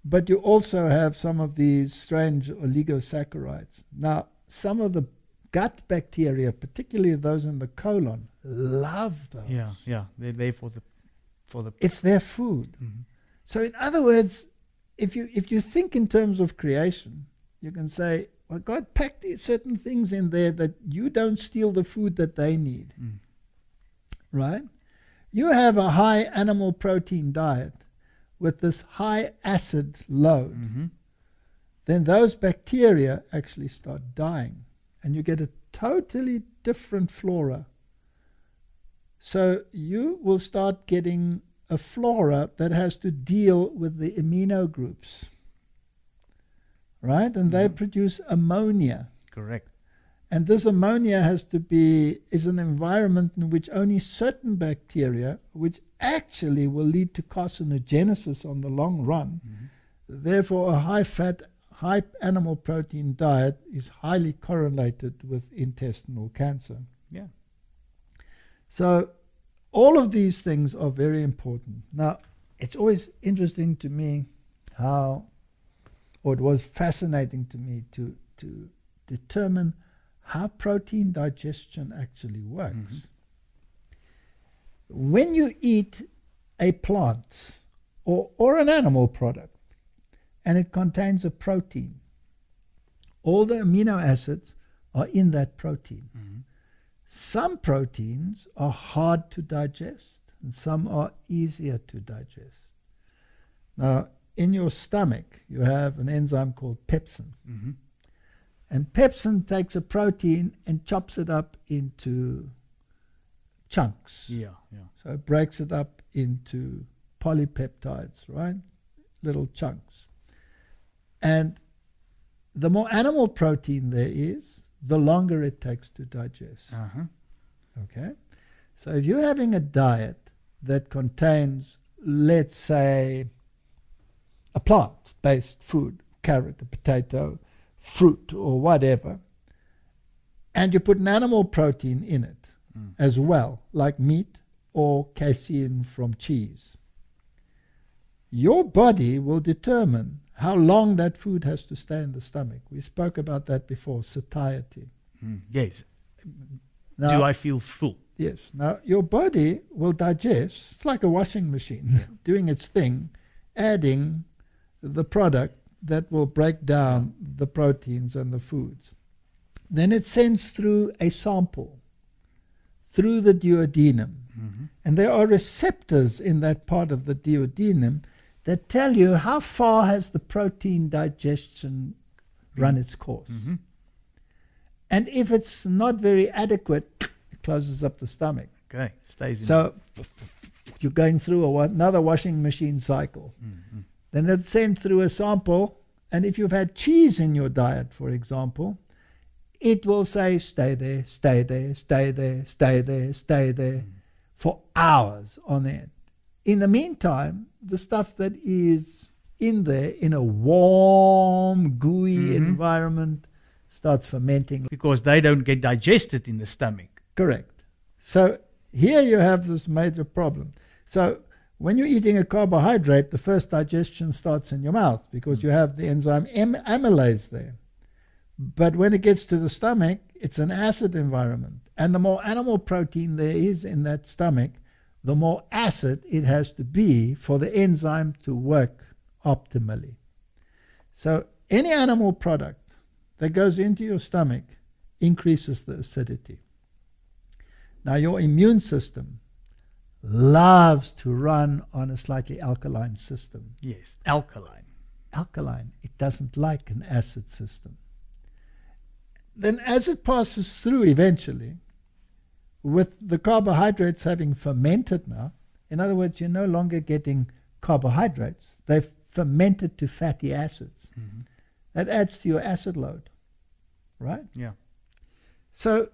But you also have some of these strange oligosaccharides. Now, some of the gut bacteria, particularly those in the colon, love those. Yeah. They're there for the It's their food. So in other words, if you think in terms of creation, you can say, well, God packed certain things in there that you don't steal the food that they need. Right? You have a high animal protein diet with this high acid load. Then those bacteria actually start dying. And you get a totally different flora. So you will start getting a flora that has to deal with the amino groups. Right? And they produce ammonia. correct. And this ammonia is an environment in which only certain bacteria, which actually will lead to carcinogenesis on the long run. Therefore, a high-fat, high animal protein diet is highly correlated with intestinal cancer. Yeah. So all of these things are very important. Now, it's always interesting to me it was fascinating to me to determine how protein digestion actually works. When you eat a plant or an animal product, and it contains a protein, all the amino acids are in that protein. Some proteins are hard to digest, and some are easier to digest. Now, in your stomach, you have an enzyme called pepsin. And pepsin takes a protein and chops it up into chunks. Yeah. So it breaks it up into polypeptides, right? Little chunks. And the more animal protein there is, the longer it takes to digest. Okay? So if you're having a diet that contains, let's say, a plant-based food, carrot, a potato, fruit, or whatever, and you put an animal protein in it as well, like meat or casein from cheese, your body will determine how long that food has to stay in the stomach. We spoke about that before, satiety. Yes. Now, Do I feel full? Yes. Now, your body will digest, it's like a washing machine, doing its thing, adding the product that will break down the proteins and the foods. Then it sends through a sample, through the duodenum. And there are receptors in that part of the duodenum that tell you how far has the protein digestion run its course. And if it's not very adequate, it closes up the stomach. Okay, stays in. So you're going through another washing machine cycle. Then it's sent through a sample, and if you've had cheese in your diet, for example, it will say, stay there, stay there, stay there, stay there, stay there, for hours on end. In the meantime, the stuff that is in there in a warm, gooey environment starts fermenting. Because they don't get digested in the stomach. Correct. So here you have this major problem. So when you're eating a carbohydrate, the first digestion starts in your mouth because you have the enzyme amylase there. But when it gets to the stomach, it's an acid environment. And the more animal protein there is in that stomach, the more acid it has to be for the enzyme to work optimally. So any animal product that goes into your stomach increases the acidity. Now your immune system loves to run on a slightly alkaline system. Yes, alkaline. Alkaline. It doesn't like an acid system. Then as it passes through eventually, with the carbohydrates having fermented now, in other words, you're no longer getting carbohydrates. They've fermented to fatty acids. That adds to your acid load, right? Yeah. So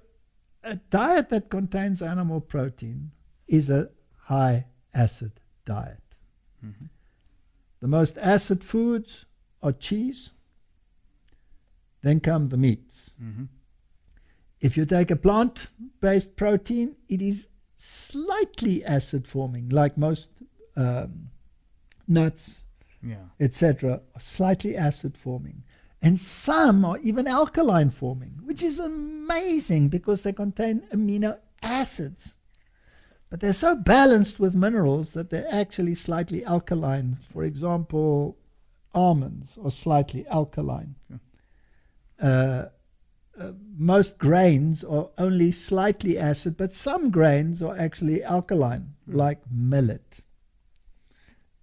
a diet that contains animal protein is a high acid diet. The most acid foods are cheese, then come the meats. Mm-hmm. If you take a plant-based protein, it is slightly acid-forming, like most nuts, Yeah. etc., are slightly acid-forming. And some are even alkaline-forming, which is amazing because they contain amino acids. But they're so balanced with minerals that they're actually slightly alkaline. For example, almonds are slightly alkaline. Most grains are only slightly acid, but some grains are actually alkaline, like millet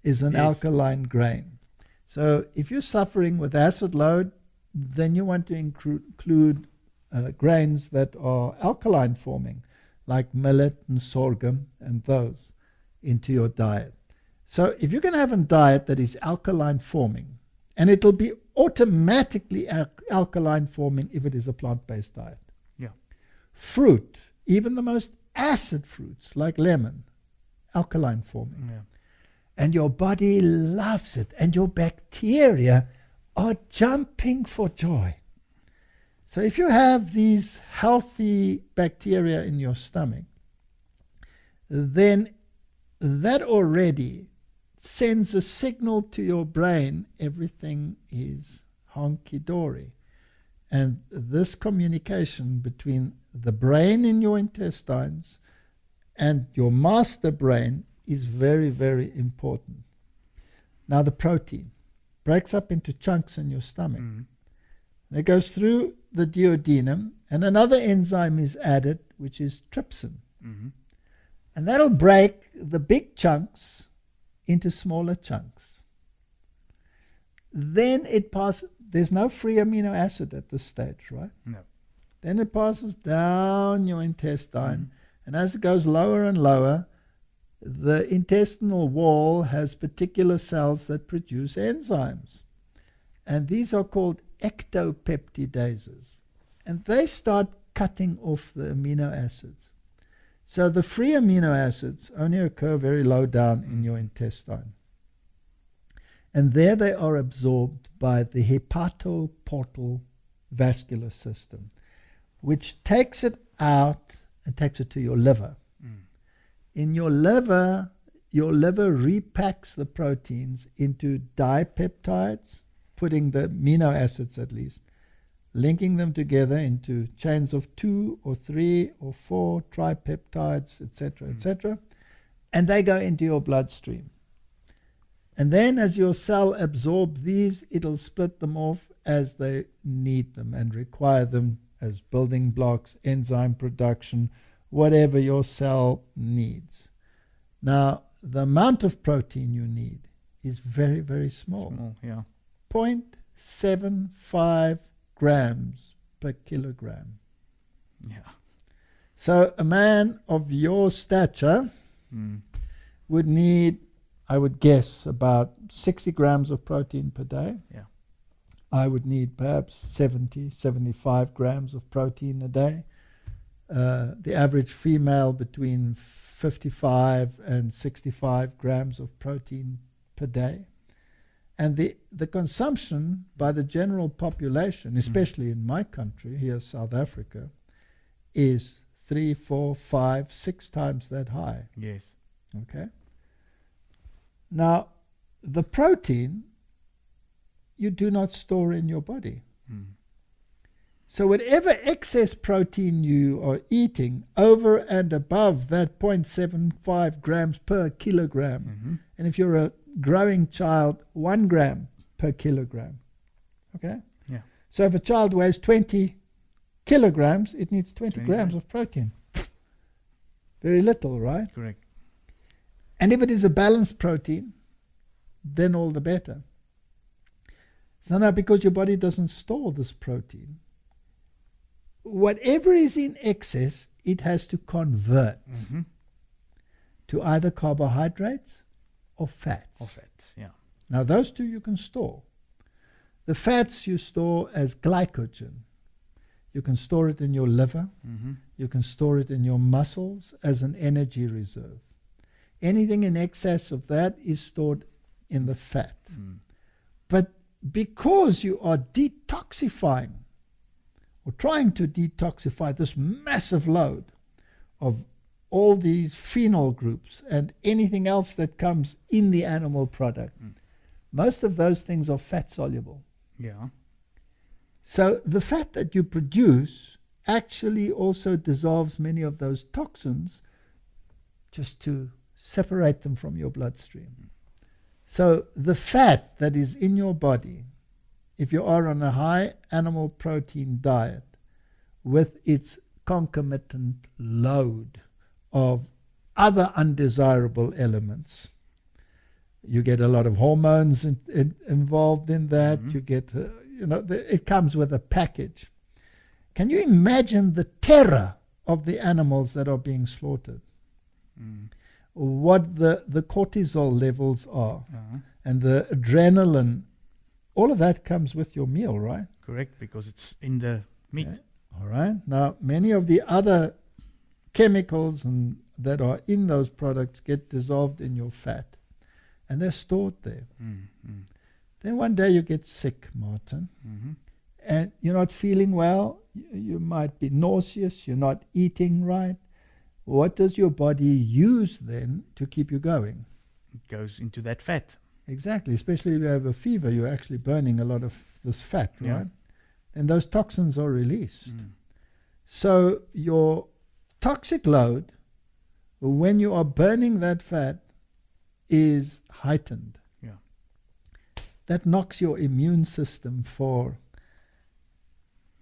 is an alkaline grain. So if you're suffering with acid load, then you want to include grains that are alkaline forming, like millet and sorghum and those, into your diet. So if you're going to have a diet that is alkaline forming, and it'll be automatically alkaline forming if it is a plant-based diet. Yeah. Fruit, even the most acid fruits like lemon, alkaline forming. Yeah. And your body loves it, and your bacteria are jumping for joy. So if you have these healthy bacteria in your stomach, then that already sends a signal to your brain, everything is honky-dory. And this communication between the brain in your intestines and your master brain is very, very important. Now the protein breaks up into chunks in your stomach. Mm-hmm. It goes through the duodenum, and another enzyme is added, which is trypsin. Mm-hmm. And that'll break the big chunks into smaller chunks. Then it passes, there's no free amino acid at this stage, right? No. Then it passes down your intestine, and as it goes lower and lower, the intestinal wall has particular cells that produce enzymes. And these are called ectopeptidases. And they start cutting off the amino acids. So the free amino acids only occur very low down in your intestine. And there they are absorbed by the hepatoportal vascular system, which takes it out and takes it to your liver. In your liver repacks the proteins into dipeptides, putting the amino acids at least, linking them together into chains of 2 or 3 or 4 tripeptides, etc., etc., and they go into your bloodstream. And then as your cell absorbs these, it'll split them off as they need them and require them as building blocks, enzyme production, whatever your cell needs. Now, the amount of protein you need is very, very small. Small, yeah. 0.75 grams per kilogram. Yeah. So a man of your stature would need, I would guess, about 60 grams of protein per day. Yeah. I would need perhaps 70, 75 grams of protein a day. The average female between 55 and 65 grams of protein per day. And the consumption by the general population, especially in my country, here South Africa, is 3, 4, 5, 6 times that high. Yes. Okay? Now, the protein you do not store in your body. So whatever excess protein you are eating over and above that 0.75 grams per kilogram, and if you're a growing child, 1 gram per kilogram. Okay? Yeah. So if a child weighs 20 kilograms, it needs 20 grams of protein. Very little, right? Correct. And if it is a balanced protein, then all the better. So now, because your body doesn't store this protein, whatever is in excess, it has to convert to either carbohydrates or fats. Or fats, yeah. Now, those two you can store. The fats you store as glycogen. You can store it in your liver. You can store it in your muscles as an energy reserve. Anything in excess of that is stored in the fat. But because you are detoxifying or trying to detoxify this massive load of all these phenol groups and anything else that comes in the animal product, most of those things are fat soluble. Yeah. So the fat that you produce actually also dissolves many of those toxins just to separate them from your bloodstream. So the fat that is in your body, if you are on a high animal protein diet with its concomitant load of other undesirable elements, you get a lot of hormones involved in that. You get, it comes with a package. Can you imagine the terror of the animals that are being slaughtered? What the cortisol levels are, and the adrenaline, all of that comes with your meal, right? Correct, because it's in the meat. Okay. All right. Now, many of the other chemicals that are in those products get dissolved in your fat, and they're stored there. Then one day you get sick, Martin, and you're not feeling well. You might be nauseous. You're not eating right. What does your body use then to keep you going? It goes into that fat. Exactly. Especially if you have a fever, you're actually burning a lot of this fat, Yeah. right? And those toxins are released. So your toxic load, when you are burning that fat, is heightened. Yeah. That knocks your immune system for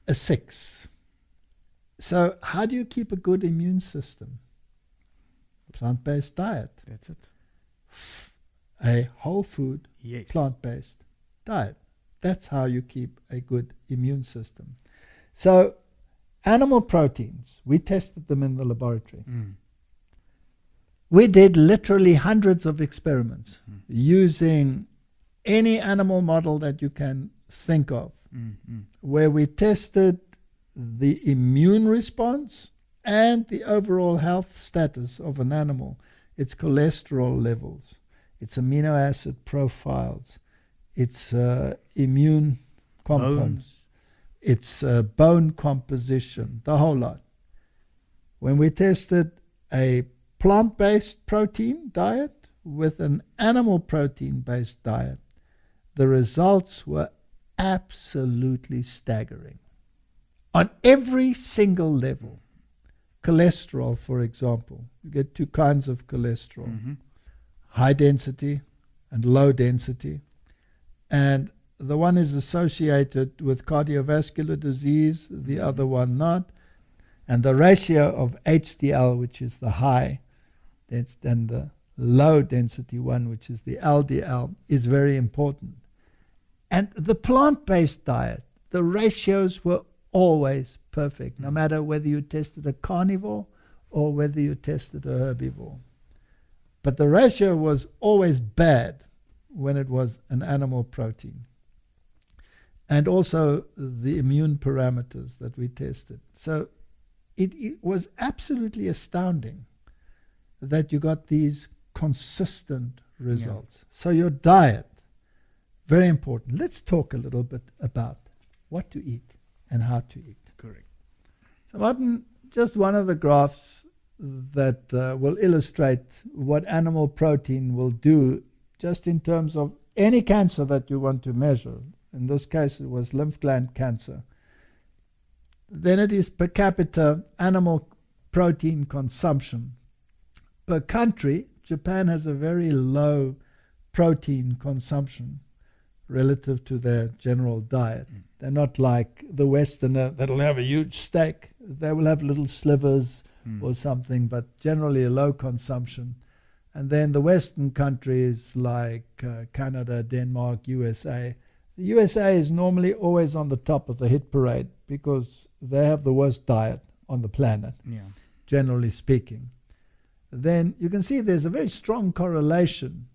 a 6. So how do you keep a good immune system? Plant-based diet. That's it. A whole food, Yes. plant-based diet. That's how you keep a good immune system. So animal proteins, we tested them in the laboratory. We did literally hundreds of experiments using any animal model that you can think of, where we tested the immune response and the overall health status of an animal, its cholesterol levels, its amino acid profiles, its immune compounds, its bone composition, the whole lot. When we tested a plant-based protein diet with an animal protein-based diet, the results were absolutely staggering. On every single level. Cholesterol, for example. You get 2 kinds of cholesterol. High density and low density. And the one is associated with cardiovascular disease, the other one not. And the ratio of HDL, which is the high, and the low density one, which is the LDL, is very important. And the plant-based diet, the ratios were always perfect, no matter whether you tested a carnivore or whether you tested a herbivore. But the ratio was always bad when it was an animal protein. And also the immune parameters that we tested. So it was absolutely astounding that you got these consistent results. So your diet, very important. Let's talk a little bit about what to eat and how to eat. Correct. So Martin, just one of the graphs that will illustrate what animal protein will do just in terms of any cancer that you want to measure. In this case, it was lymph gland cancer. Then it is per capita animal protein consumption. Per country, Japan has a very low protein consumption relative to their general diet. They're not like the Westerner that'll have a huge steak. They will have little slivers or something, but generally a low consumption. And then the Western countries like Canada, Denmark, USA. The USA is normally always on the top of the hit parade because they have the worst diet on the planet, generally speaking. Then you can see there's a very strong correlation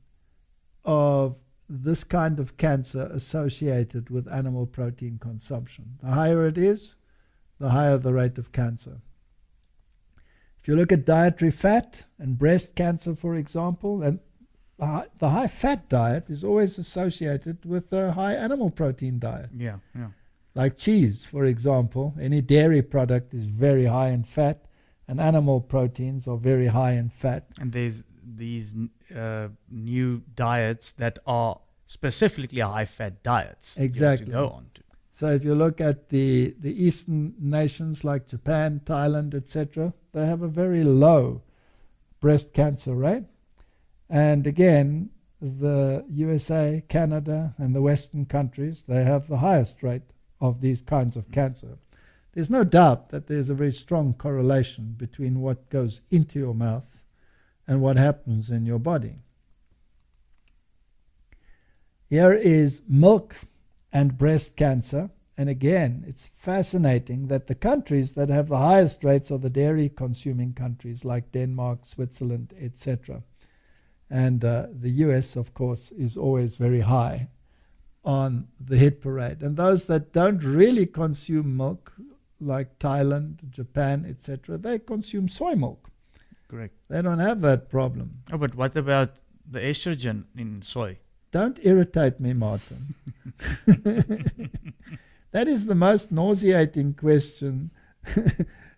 of this kind of cancer associated with animal protein consumption. The higher it is, the higher the rate of cancer. If you look at dietary fat and breast cancer, for example, and the high fat diet is always associated with a high animal protein diet. Yeah. Like cheese, for example, any dairy product is very high in fat, and animal proteins are very high in fat. And there's these new diets that are specifically high-fat diets. Exactly. To go on to. So if you look at the Eastern nations like Japan, Thailand, etc., they have a very low breast cancer rate. And again, the USA, Canada, and the Western countries, they have the highest rate of these kinds of cancer. There's no doubt that there's a very strong correlation between what goes into your mouth and what happens in your body. Here is milk and breast cancer. And again, it's fascinating that the countries that have the highest rates are the dairy-consuming countries like Denmark, Switzerland, etc. And the US, of course, is always very high on the hit parade. And those that don't really consume milk, like Thailand, Japan, etc., they consume soy milk. Correct. They don't have that problem. Oh, but what about the estrogen in soy? Don't irritate me, Martin. That is the most nauseating question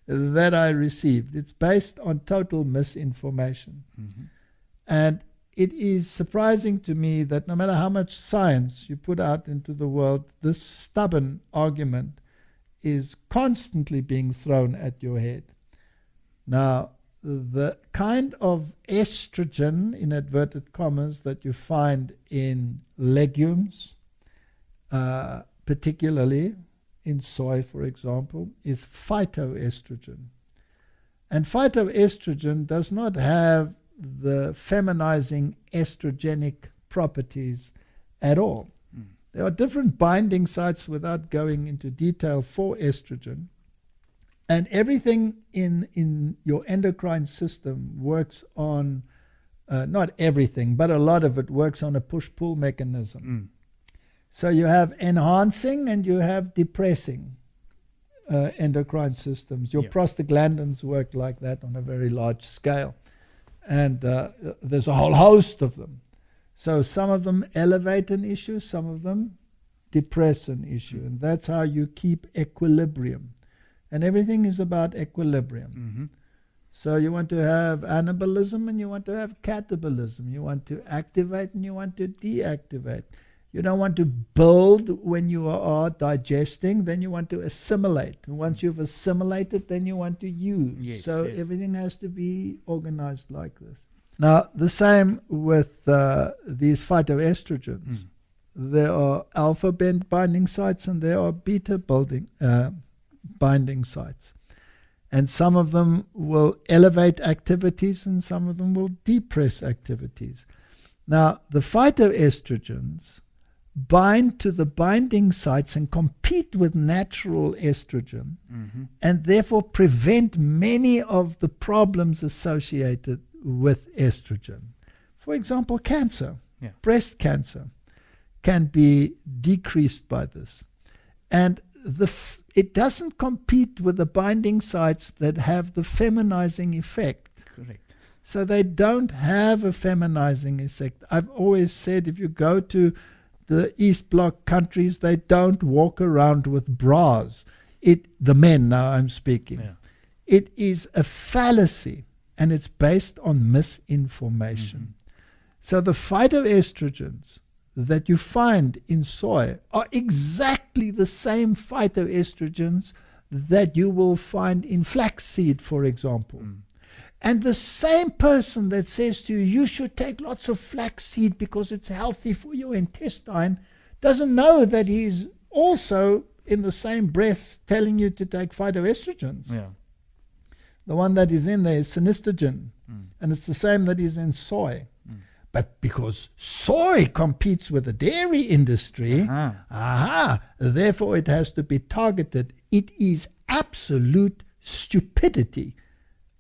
that I received. It's based on total misinformation. Mm-hmm. And it is surprising to me that no matter how much science you put out into the world, this stubborn argument is constantly being thrown at your head. Now, the kind of estrogen, in inverted commas, that you find in legumes, particularly in soy, for example, is phytoestrogen. And phytoestrogen does not have the feminizing estrogenic properties at all. There are different binding sites without going into detail for estrogen. And everything in your endocrine system works on, not everything, but a lot of it works on a push-pull mechanism. So you have enhancing and you have depressing endocrine systems. Your prostaglandins work like that on a very large scale. And there's a whole host of them. So some of them elevate an issue, some of them depress an issue. And that's how you keep equilibrium. And everything is about equilibrium. Mm-hmm. So you want to have anabolism and you want to have catabolism. You want to activate and you want to deactivate. You don't want to build when you are digesting, then you want to assimilate. And once you've assimilated, then you want to use. Yes, yes. Everything has to be organized like this. Now, the same with these phytoestrogens. There are alpha binding sites and there are beta binding sites. And some of them will elevate activities and some of them will depress activities. Now, the phytoestrogens bind to the binding sites and compete with natural estrogen, and therefore prevent many of the problems associated with estrogen. For example, cancer, breast cancer, can be decreased by this. And it doesn't compete with the binding sites that have the feminizing effect. Correct. So they don't have a feminizing effect. I've always said if you go to the East Bloc countries, they don't walk around with bras. The men now I'm speaking. Yeah. It is a fallacy and it's based on misinformation. So the phytoestrogens that you find in soy are exactly the same phytoestrogens that you will find in flaxseed, for example. And the same person that says to you, you should take lots of flaxseed because it's healthy for your intestine, doesn't know that he's also in the same breath telling you to take phytoestrogens. Yeah. The one that is in there is synestrogen, and it's the same that is in soy. But because soy competes with the dairy industry, therefore it has to be targeted. It is absolute stupidity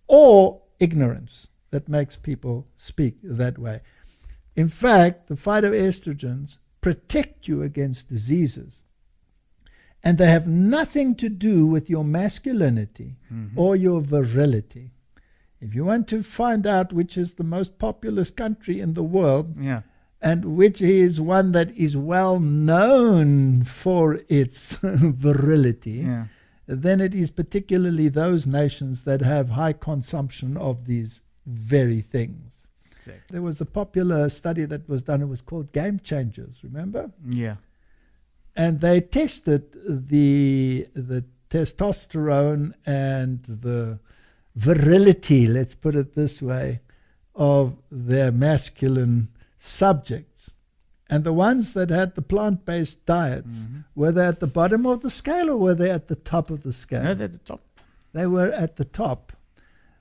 or ignorance that makes people speak that way. In fact, the phytoestrogens protect you against diseases. And they have nothing to do with your masculinity or your virility. If you want to find out which is the most populous country in the world, Yeah. and which is one that is well known for its virility, Yeah. then it is particularly those nations that have high consumption of these very things. Exactly. There was a popular study that was done, it was called Game Changers, remember? Yeah. And they tested the testosterone and the virility, let's put it this way, of their masculine subjects. And the ones that had the plant-based diets, were they at the bottom of the scale or were they at the top of the scale? No, they're at the top. They were at the top.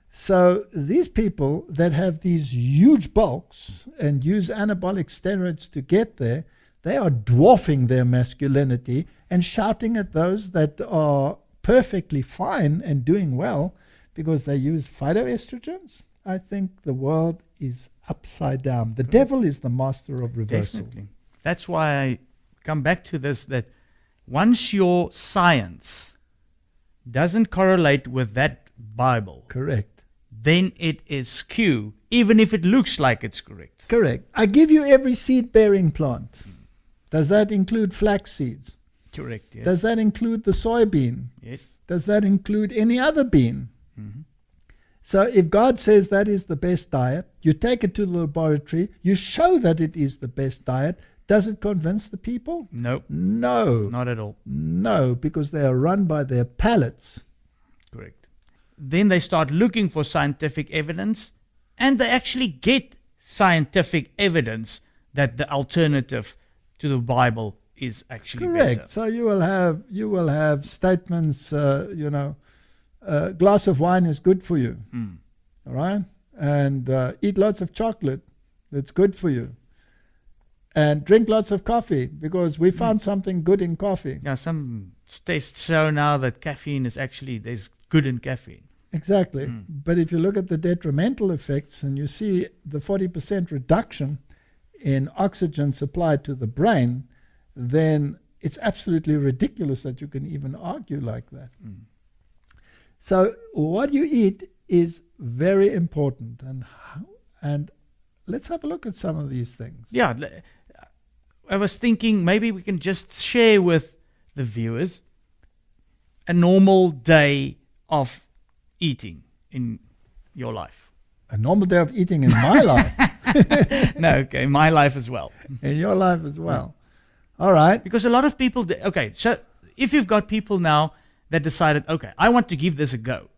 So these people that have these huge bulks and use anabolic steroids to get there, they are dwarfing their masculinity and shouting at those that are perfectly fine and doing well because they use phytoestrogens. I think the world is upside down. The devil is the master of reversal. Definitely. That's why I come back to this, that once your science doesn't correlate with that Bible, Correct. then it is skew, even if it looks like it's correct. Correct. I give you every seed-bearing plant. Does that include flax seeds? Correct, yes. Does that include the soybean? Yes. Does that include any other bean? So if God says that is the best diet, you take it to the laboratory, you show that it is the best diet, does it convince the people? No, No. not at all. No, because they are run by their palates. Correct. Then they start looking for scientific evidence, and they actually get scientific evidence that the alternative to the Bible is actually Correct. better. So you will have statements, a glass of wine is good for you, all right? And eat lots of chocolate, it's good for you. And drink lots of coffee, because we found something good in coffee. Yeah, some tests show now that caffeine is actually, there's good in caffeine. Exactly. But if you look at the detrimental effects and you see the 40% reduction in oxygen supplied to the brain, then it's absolutely ridiculous that you can even argue like that. So what you eat is very important, and let's have a look at some of these things. Yeah, I was thinking maybe we can just share with the viewers a normal day of eating in your life. A normal day of eating in my life, No, okay, my life as well. in your life as well. All right. Because a lot of people, okay, so if you've got people now that decided, okay, I want to give this a go,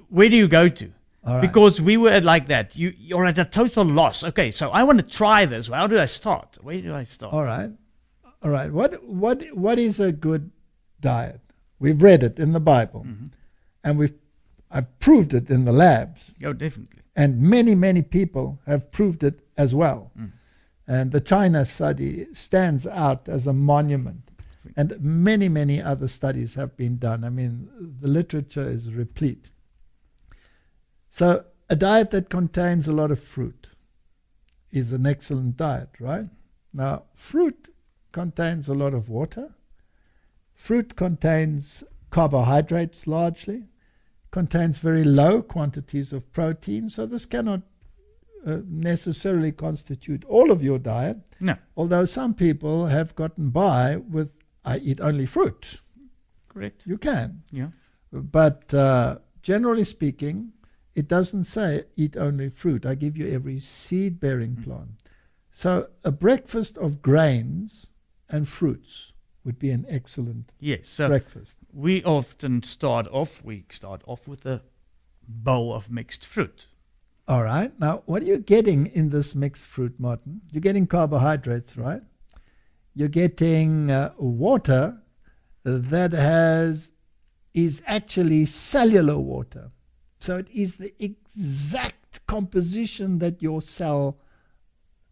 where do you go to? All right. Because we were like that. You're at a total loss. Okay, so I want to try this. How do I start? Where do I start? All right. All right. What is a good diet? We've read it in the Bible, and I've proved it in the labs, Oh, definitely. and many people have proved it as well. And the China study stands out as a monument. And many other studies have been done. I mean, the literature is replete. So a diet that contains a lot of fruit is an excellent diet, right? Now, fruit contains a lot of water. Fruit contains carbohydrates largely, contains very low quantities of protein. So this cannot necessarily constitute all of your diet. No, Although some people have gotten by with, I eat only fruit. correct. You can. Yeah. But generally speaking, it doesn't say eat only fruit. I give you every seed-bearing plant. So a breakfast of grains and fruits would be an excellent Yes, so breakfast. we often start off with a bowl of mixed fruit. All right. Now, what are you getting in this mixed fruit, Martin? You're getting carbohydrates, right? You're getting water that is actually cellular water. So it is the exact composition that your cell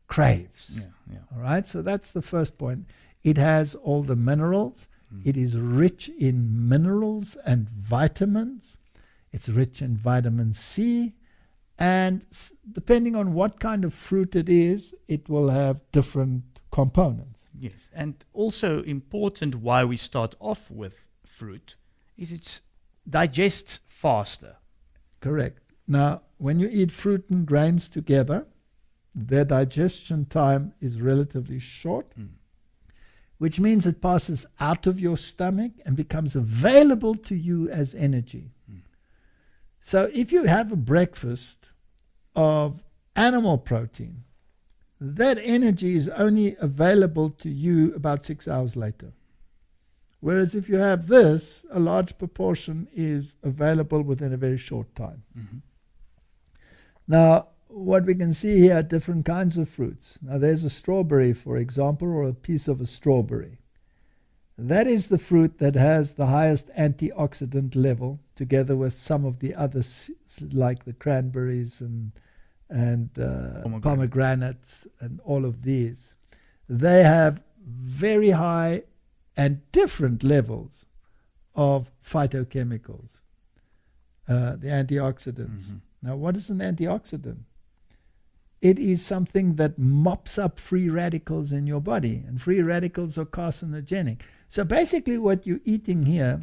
craves. Yeah. All right. So that's the first point. It has all the minerals. It is rich in minerals and vitamins. It's rich in vitamin C. And depending on what kind of fruit it is, it will have different components. Yes, and also important why we start off with fruit is it digests faster. Correct. Now, when you eat fruit and grains together, their digestion time is relatively short, which means it passes out of your stomach and becomes available to you as energy. So if you have a breakfast of animal protein, that energy is only available to you about 6 hours later. Whereas if you have this, a large proportion is available within a very short time. Now, what we can see here are different kinds of fruits. Now, there's a strawberry, for example, or a piece of a strawberry. That is the fruit that has the highest antioxidant level, together with some of the others, like the cranberries and pomegranates and all of these. They have very high and different levels of phytochemicals, the antioxidants. Now, what is an antioxidant? It is something that mops up free radicals in your body, and free radicals are carcinogenic. So basically what you're eating here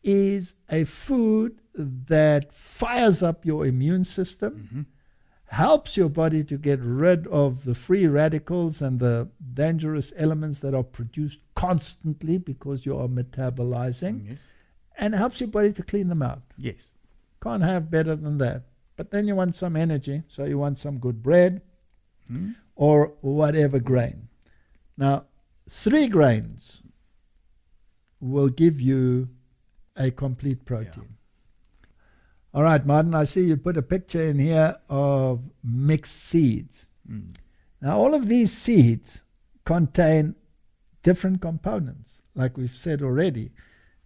is a food that fires up your immune system, helps your body to get rid of the free radicals and the dangerous elements that are produced constantly because you are metabolizing, and helps your body to clean them out. Yes. Can't have better than that. But then you want some energy, so you want some good bread or whatever grain. Now, 3 grains will give you a complete protein. All right, Martin, I see you put a picture in here of mixed seeds. Now, all of these seeds contain different components, like we've said already.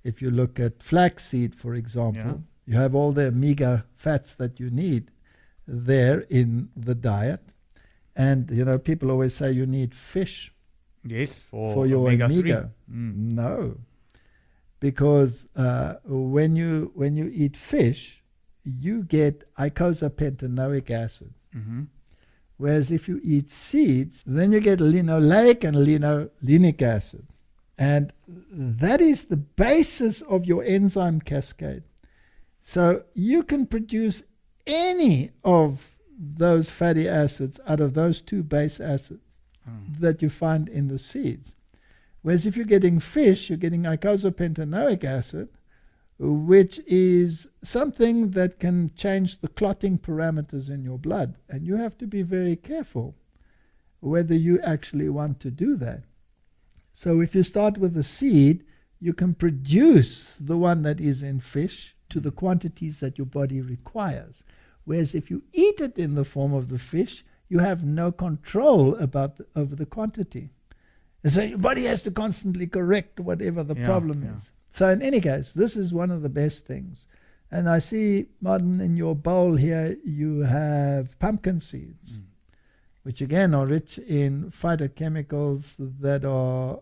If you look at flaxseed, for example, you have all the omega fats that you need there in the diet. And, you know, people always say you need fish for your omega. No. Because when you eat fish, you get eicosapentaenoic acid. Whereas if you eat seeds, then you get linoleic and linolenic acid. And that is the basis of your enzyme cascade. So you can produce any of those fatty acids out of those 2 base acids that you find in the seeds. Whereas if you're getting fish, you're getting eicosapentaenoic acid, which is something that can change the clotting parameters in your blood. And you have to be very careful whether you actually want to do that. So if you start with a seed, you can produce the one that is in fish to the quantities that your body requires. Whereas if you eat it in the form of the fish, you have no control over the quantity. And so your body has to constantly correct whatever the problem is. So in any case, this is one of the best things. And I see, Martin, in your bowl here, you have pumpkin seeds, which again are rich in phytochemicals that are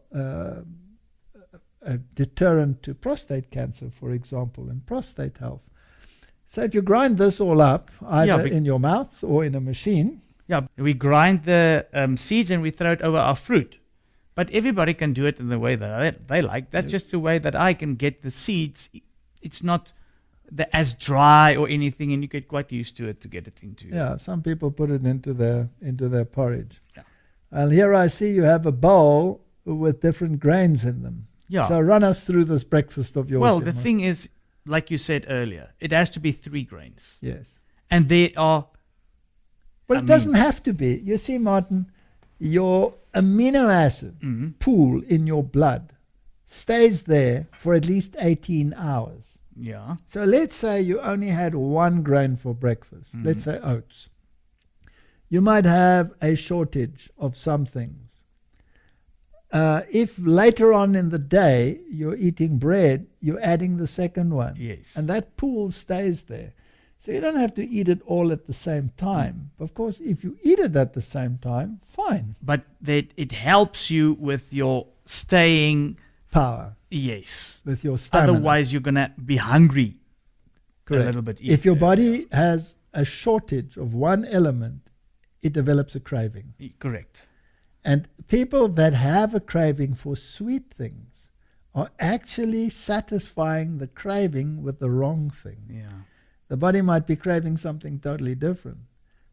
a deterrent to prostate cancer, for example, and prostate health. So if you grind this all up, either in your mouth or in a machine. We grind the seeds and we throw it over our fruit. But everybody can do it in the way that they like. That's just the way that I can get the seeds. It's not as dry or anything, and you get quite used to it to get it into. Some people put it into their porridge. And here I see you have a bowl with different grains in them. So run us through this breakfast of yours. Well, the thing is, like you said earlier, it has to be 3 grains. Yes. And there are... Well, it doesn't have to be. You see, Martin, your amino acid pool in your blood stays there for at least 18 hours. So let's say you only had 1 grain for breakfast. Let's say oats. You might have a shortage of some things. If later on in the day you're eating bread, you're adding the second one. And that pool stays there. So you don't have to eat it all at the same time. Of course, if you eat it at the same time, fine. But it helps you with your staying power. With your stamina. Otherwise, you're going to be hungry a little bit. If your body has a shortage of one element, it develops a craving. Correct. And people that have a craving for sweet things are actually satisfying the craving with the wrong thing. the body might be craving something totally different.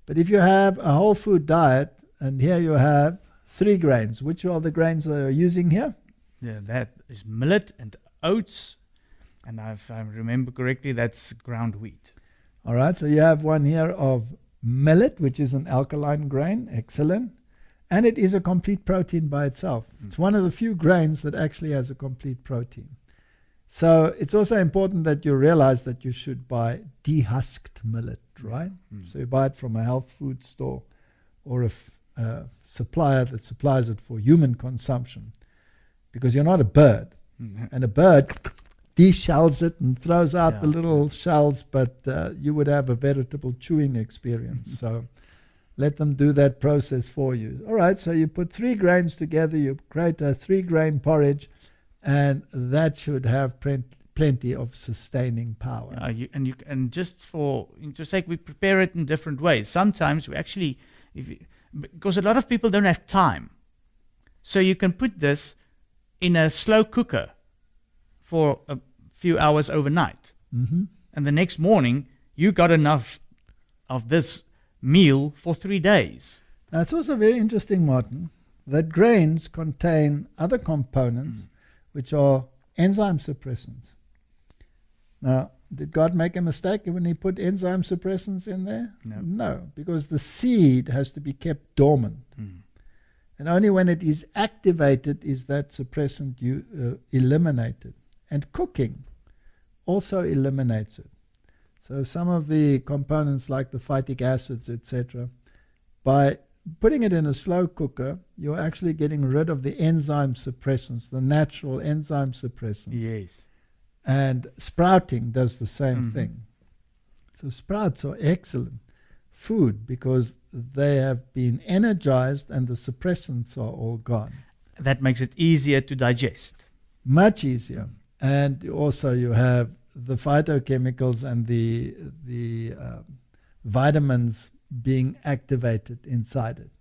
But if you have a whole food diet, and here you have 3 grains, which are the grains that are using here? Yeah, that is millet and oats, and if I remember correctly, that's ground wheat. All right, so you have one here of millet, which is an alkaline grain, excellent. And it is a complete protein by itself. It's one of the few grains that actually has a complete protein. So it's also important that you realize that you should buy dehusked millet, right? So you buy it from a health food store or a supplier that supplies it for human consumption. Because you're not a bird. And a bird deshells it and throws out the little shells, but you would have a veritable chewing experience. So let them do that process for you. All right, so you put 3 grains together, you create a 3-grain porridge, and that should have plenty of sustaining power. And just sake, we prepare it in different ways. Sometimes we actually, because a lot of people don't have time, so you can put this in a slow cooker for a few hours overnight. And the next morning, you got enough of this meal for 3 days. Now, it's also very interesting, Martin, that grains contain other components which are enzyme suppressants. Now, did God make a mistake when he put enzyme suppressants in there? No, because the seed has to be kept dormant. And only when it is activated is that suppressant eliminated. And cooking also eliminates it. So some of the components like the phytic acids, etc., by putting it in a slow cooker, you're actually getting rid of the enzyme suppressants, the natural enzyme suppressants. Yes. And sprouting does the same thing. So sprouts are excellent food because they have been energized and the suppressants are all gone. That makes it easier to digest. Much easier. And also you have the phytochemicals and the vitamins being activated inside it.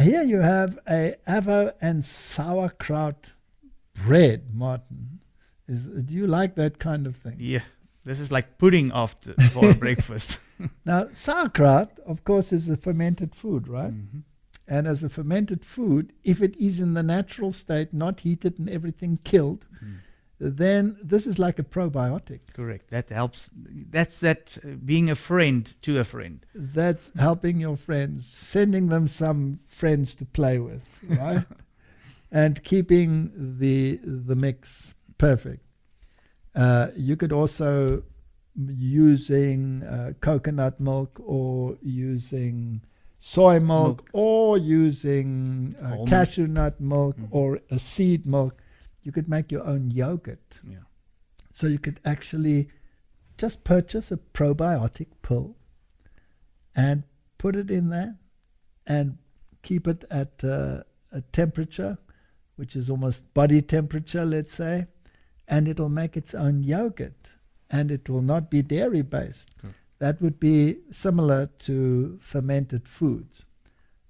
Here you have a avo and sauerkraut bread, Martin. Do you like that kind of thing? Yeah, this is like pudding for breakfast. Now, sauerkraut, of course, is a fermented food, right? And as a fermented food, if it is in the natural state, not heated and everything killed, then this is like a probiotic. Correct. That helps. That's being a friend to a friend. That's helping your friends, sending them some friends to play with, right? And keeping the mix perfect. You could also using coconut milk or using soy milk. Or using cashew nut milk or a seed milk. You could make your own yogurt. Yeah. So you could actually just purchase a probiotic pill and put it in there and keep it at a temperature, which is almost body temperature, let's say, and it'll make its own yogurt and it will not be dairy based. Cool. That would be similar to fermented foods.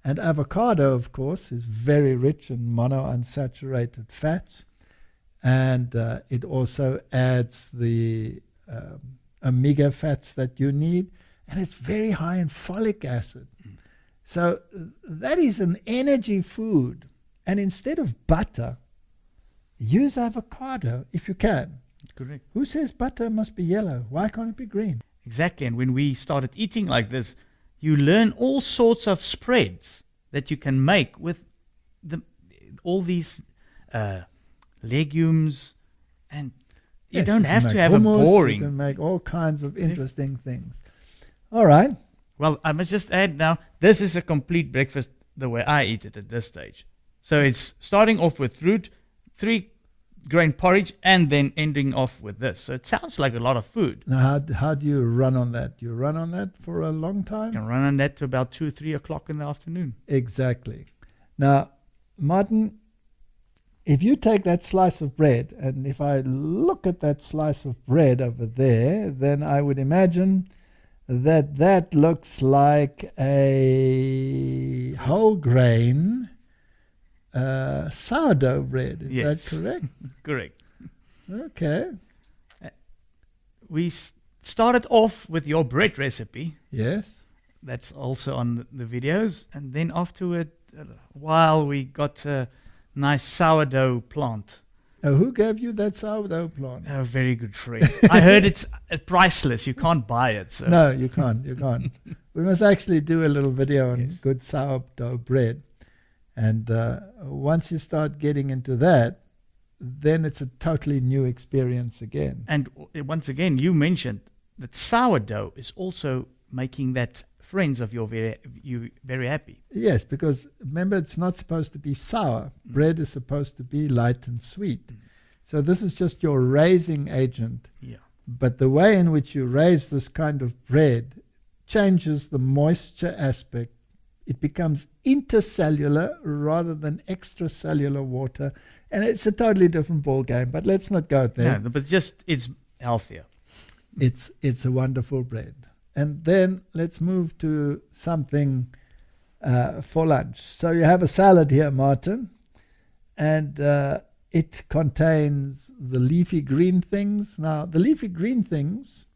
And avocado, of course, is very rich in monounsaturated fats. And it also adds the omega fats that you need. And it's very high in folic acid. So that is an energy food. And instead of butter, use avocado if you can. Correct. Who says butter must be yellow? Why can't it be green? Exactly. And when we started eating like this, you learn all sorts of spreads that you can make with all these legumes, and you don't have to have hummus, a boring. You can make all kinds of interesting things. All right. Well, I must just add now, this is a complete breakfast the way I eat it at this stage. So it's starting off with fruit, 3-grain porridge, and then ending off with this. So it sounds like a lot of food. Now, how do you run on that? You run on that for a long time? You can run on that to about 2 or 3 o'clock in the afternoon. Exactly. Now, Martin, if you take that slice of bread, and if I look at that slice of bread over there, then I would imagine that looks like a whole grain sourdough bread. Is that correct? Correct. Okay. started off with your bread recipe. Yes. That's also on the videos. And then after a while, we got a nice sourdough plant. Who gave you that sourdough plant? A very good friend. I heard it's priceless. You can't buy it. So. No, you can't. You can't. We must actually do a little video on good sourdough bread. And once you start getting into that, then it's a totally new experience again. And once again, you mentioned that sourdough is also making that friends of you very happy. Yes, because remember, it's not supposed to be sour. Bread is supposed to be light and sweet. So this is just your raising agent. Yeah. But the way in which you raise this kind of bread changes the moisture aspect. It becomes intercellular rather than extracellular water. And it's a totally different ball game, but let's not go there. No, but just it's healthier. It's a wonderful bread. And then let's move to something for lunch. So you have a salad here, Martin, and it contains the leafy green things. Now, the leafy green things,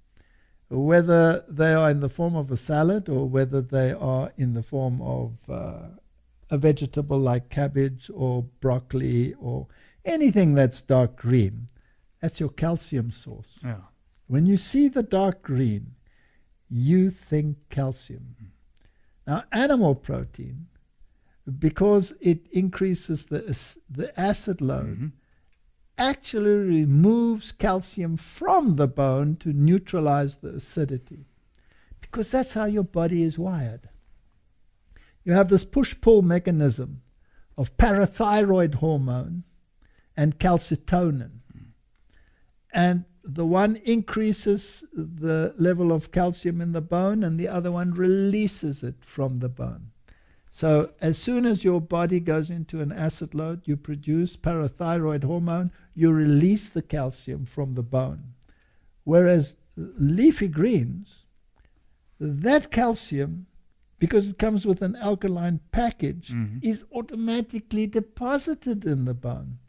whether they are in the form of a salad or whether they are in the form of a vegetable like cabbage or broccoli or anything that's dark green, that's your calcium source. Yeah. When you see the dark green, you think calcium. Now, animal protein, because it increases the acid load, actually removes calcium from the bone to neutralize the acidity, because that's how your body is wired. You have this push-pull mechanism of parathyroid hormone and calcitonin. And the one increases the level of calcium in the bone and the other one releases it from the bone. So as soon as your body goes into an acid load, you produce parathyroid hormone, you release the calcium from the bone. Whereas leafy greens, that calcium, because it comes with an alkaline package, is automatically deposited in the bone.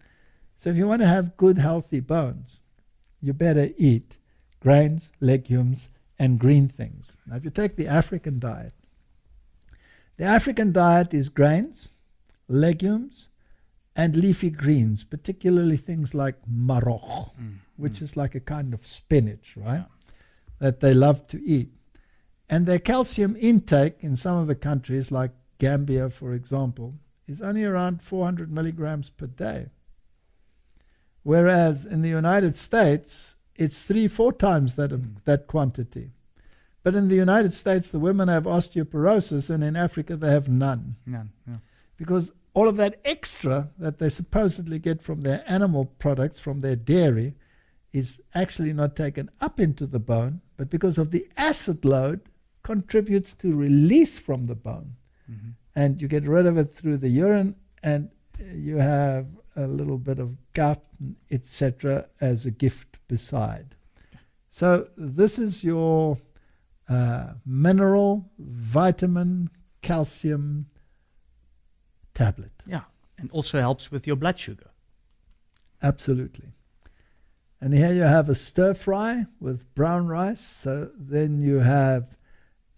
So if you want to have good, healthy bones, you better eat grains, legumes, and green things. Now, if you take the African diet is grains, legumes, and leafy greens, particularly things like marroch, which is like a kind of spinach, right? That they love to eat. And their calcium intake in some of the countries, like Gambia, for example, is only around 400 milligrams per day. Whereas in the United States, it's 3-4 times that quantity. But in the United States, the women have osteoporosis, and in Africa, they have none. None, yeah. Because all of that extra that they supposedly get from their animal products, from their dairy, is actually not taken up into the bone, but because of the acid load, contributes to release from the bone. And you get rid of it through the urine, and you have a little bit of gout, etc., as a gift beside. So this is your mineral, vitamin, calcium tablet. Yeah, and also helps with your blood sugar. Absolutely. And here you have a stir fry with brown rice. So then you have,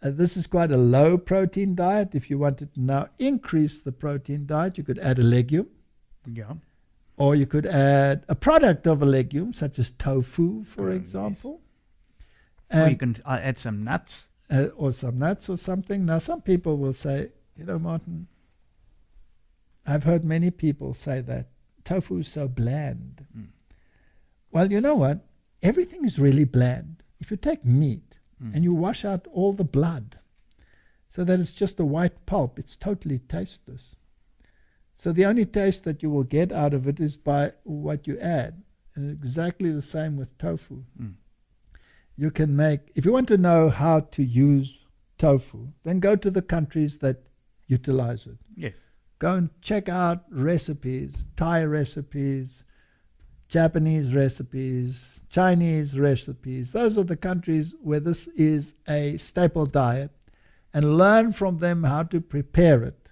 this is quite a low protein diet. If you wanted to now increase the protein diet, you could add a legume. Yeah. Or you could add a product of a legume, such as tofu, for example. Yes. Or you can add some nuts. Or some nuts or something. Now, some people will say, Martin, I've heard many people say that tofu is so bland. Well, you know what? Everything is really bland. If you take meat and you wash out all the blood so that it's just a white pulp, it's totally tasteless. So the only taste that you will get out of it is by what you add. And exactly the same with tofu. You can make, if you want to know how to use tofu, then go to the countries that utilize it. Yes. Go and check out recipes, Thai recipes, Japanese recipes, Chinese recipes. Those are the countries where this is a staple diet, and learn from them how to prepare it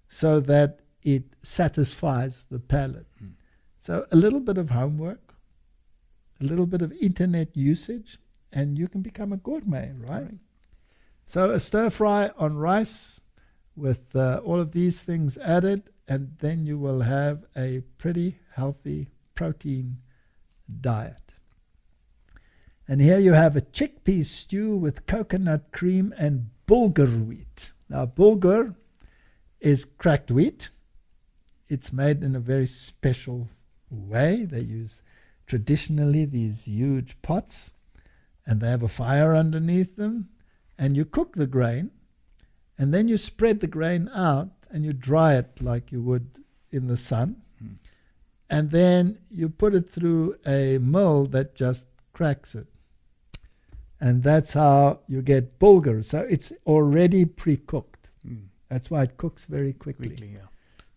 so that it satisfies the palate. So a little bit of homework, a little bit of internet usage, and you can become a gourmet, right? So a stir fry on rice with all of these things added, and then you will have a pretty healthy protein diet. And here you have a chickpea stew with coconut cream and bulgur wheat. Now, bulgur is cracked wheat. It's made in a very special way. They use traditionally these huge pots, and they have a fire underneath them, and you cook the grain, and then you spread the grain out and you dry it like you would in the sun, and then you put it through a mill that just cracks it. And that's how you get bulgur. So it's already pre-cooked. That's why it cooks very quickly.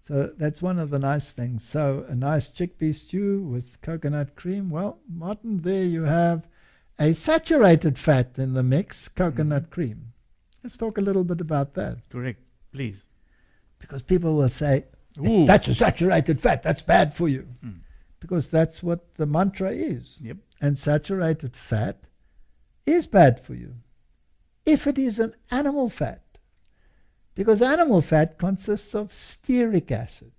So that's one of the nice things. So a nice chickpea stew with coconut cream. Well, Martin, there you have a saturated fat in the mix, coconut cream. Let's talk a little bit about that. Correct. Please. Because people will say, Ooh. that's a saturated fat, that's bad for you. Because that's what the mantra is. Yep. And saturated fat is bad for you if it is an animal fat. Because animal fat consists of stearic acid.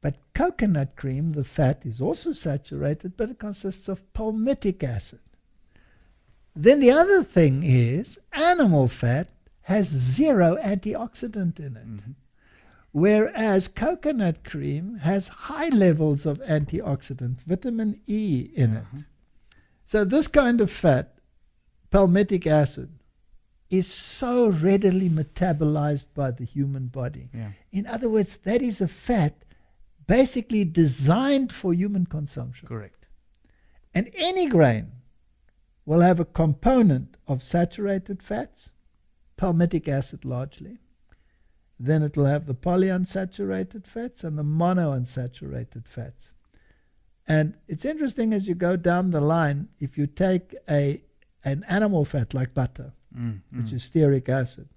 But coconut cream, the fat, is also saturated, but it consists of palmitic acid. Then the other thing is, animal fat has 0 antioxidant in it. Whereas coconut cream has high levels of antioxidant, vitamin E in it. So this kind of fat, palmitic acid, is so readily metabolized by the human body. In other words, that is a fat basically designed for human consumption. Correct. And any grain will have a component of saturated fats, palmitic acid largely. Then it will have the polyunsaturated fats and the monounsaturated fats. And it's interesting as you go down the line, if you take an animal fat like butter, which is stearic acid,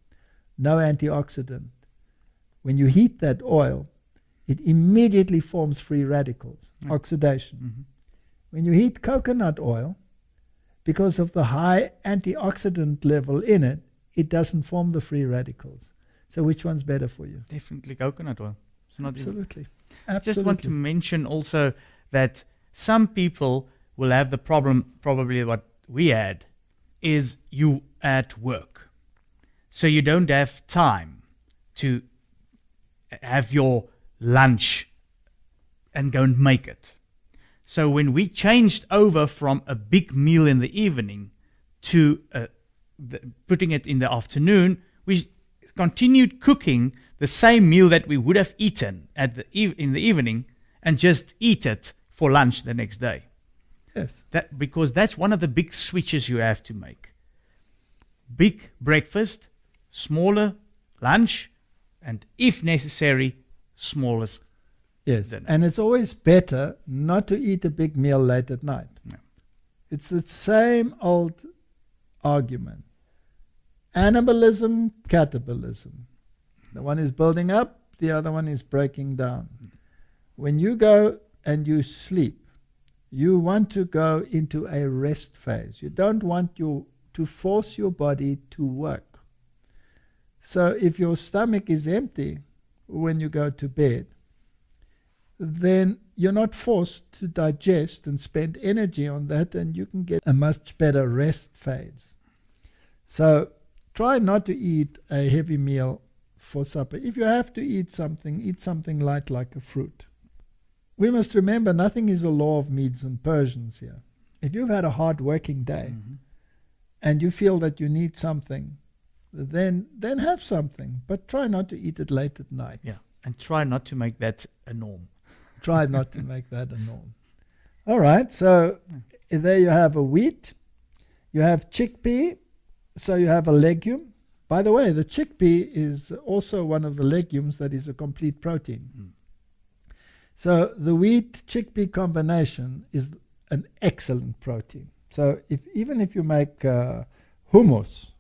no antioxidant, when you heat that oil, it immediately forms free radicals, oxidation. When you heat coconut oil, because of the high antioxidant level in it, it doesn't form the free radicals. So which one's better for you? Definitely coconut oil. It's not Absolutely. I just want to mention also that some people will have the problem, probably what we had, is you at work. So you don't have time to have your lunch and go and make it. So when we changed over from a big meal in the evening to putting it in the afternoon, we continued cooking the same meal that we would have eaten in the evening and just eat it for lunch the next day. Yes. Because that's one of the big switches you have to make. Big breakfast, smaller lunch, and if necessary, smallest dinner. And it's always better not to eat a big meal late at night. No. It's the same old argument. Anabolism, catabolism. The one is building up, the other one is breaking down. When you go and you sleep, you want to go into a rest phase. You don't want to force your body to work. So if your stomach is empty when you go to bed, then you're not forced to digest and spend energy on that, and you can get a much better rest phase. So try not to eat a heavy meal for supper. If you have to eat something light like a fruit. We must remember nothing is a law of Medes and Persians here. If you've had a hard working day and you feel that you need something, then have something, but try not to eat it late at night. Yeah, and try not to make that a norm. Try not to make that a norm. All right, so there you have a wheat, you have chickpea, so you have a legume. By the way, the chickpea is also one of the legumes that is a complete protein. So the wheat-chickpea combination is an excellent protein. So even if you make hummus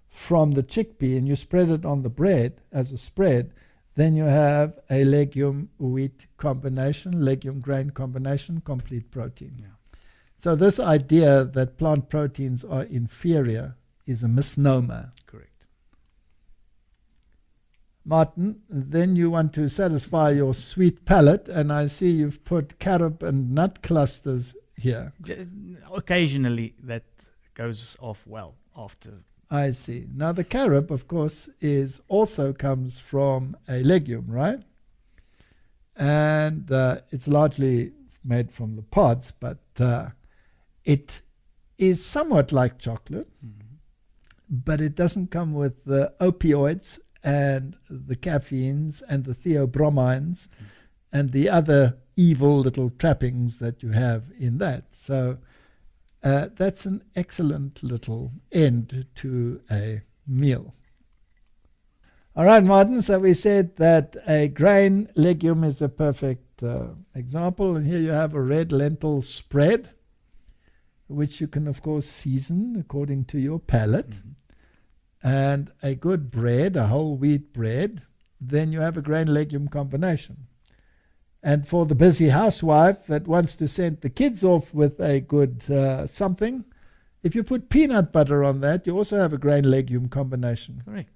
from the chickpea and you spread it on the bread as a spread, then you have a legume-wheat combination, legume-grain combination, complete protein. So this idea that plant proteins are inferior is a misnomer. Correct. Martin, then you want to satisfy your sweet palate, and I see you've put carob and nut clusters here. Occasionally that goes off well after. I see. Now the carob, of course, also comes from a legume, right? And it's largely made from the pods, but it is somewhat like chocolate, but it doesn't come with the opioids and the caffeines and the theobromines and the other evil little trappings that you have in that. So that's an excellent little end to a meal. All right, Martin, so we said that a grain legume is a perfect example, and here you have a red lentil spread, which you can, of course, season according to your palate. And a good bread, a whole wheat bread, then you have a grain legume combination. And for the busy housewife that wants to send the kids off with a good something, if you put peanut butter on that, you also have a grain legume combination. Correct.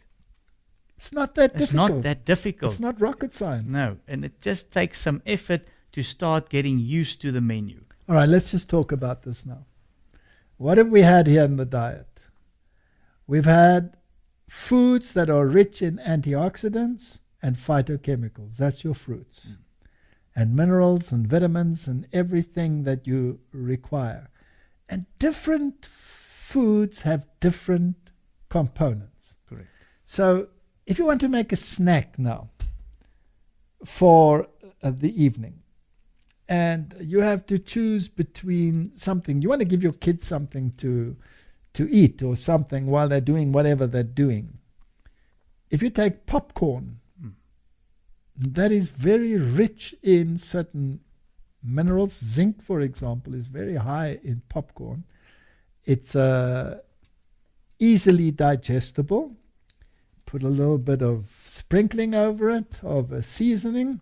It's not that difficult. It's not that difficult. It's not rocket science. No, and it just takes some effort to start getting used to the menu. All right, let's just talk about this now. What have we had here in the diet? We've had foods that are rich in antioxidants and phytochemicals. That's your fruits. And minerals and vitamins and everything that you require. And different foods have different components. Correct. So if you want to make a snack now for the evening, and you have to choose between something, you want to give your kids something to eat or something while they're doing whatever they're doing. If you take popcorn, that is very rich in certain minerals. Zinc, for example, is very high in popcorn. It's easily digestible. Put a little bit of sprinkling over it, of a seasoning,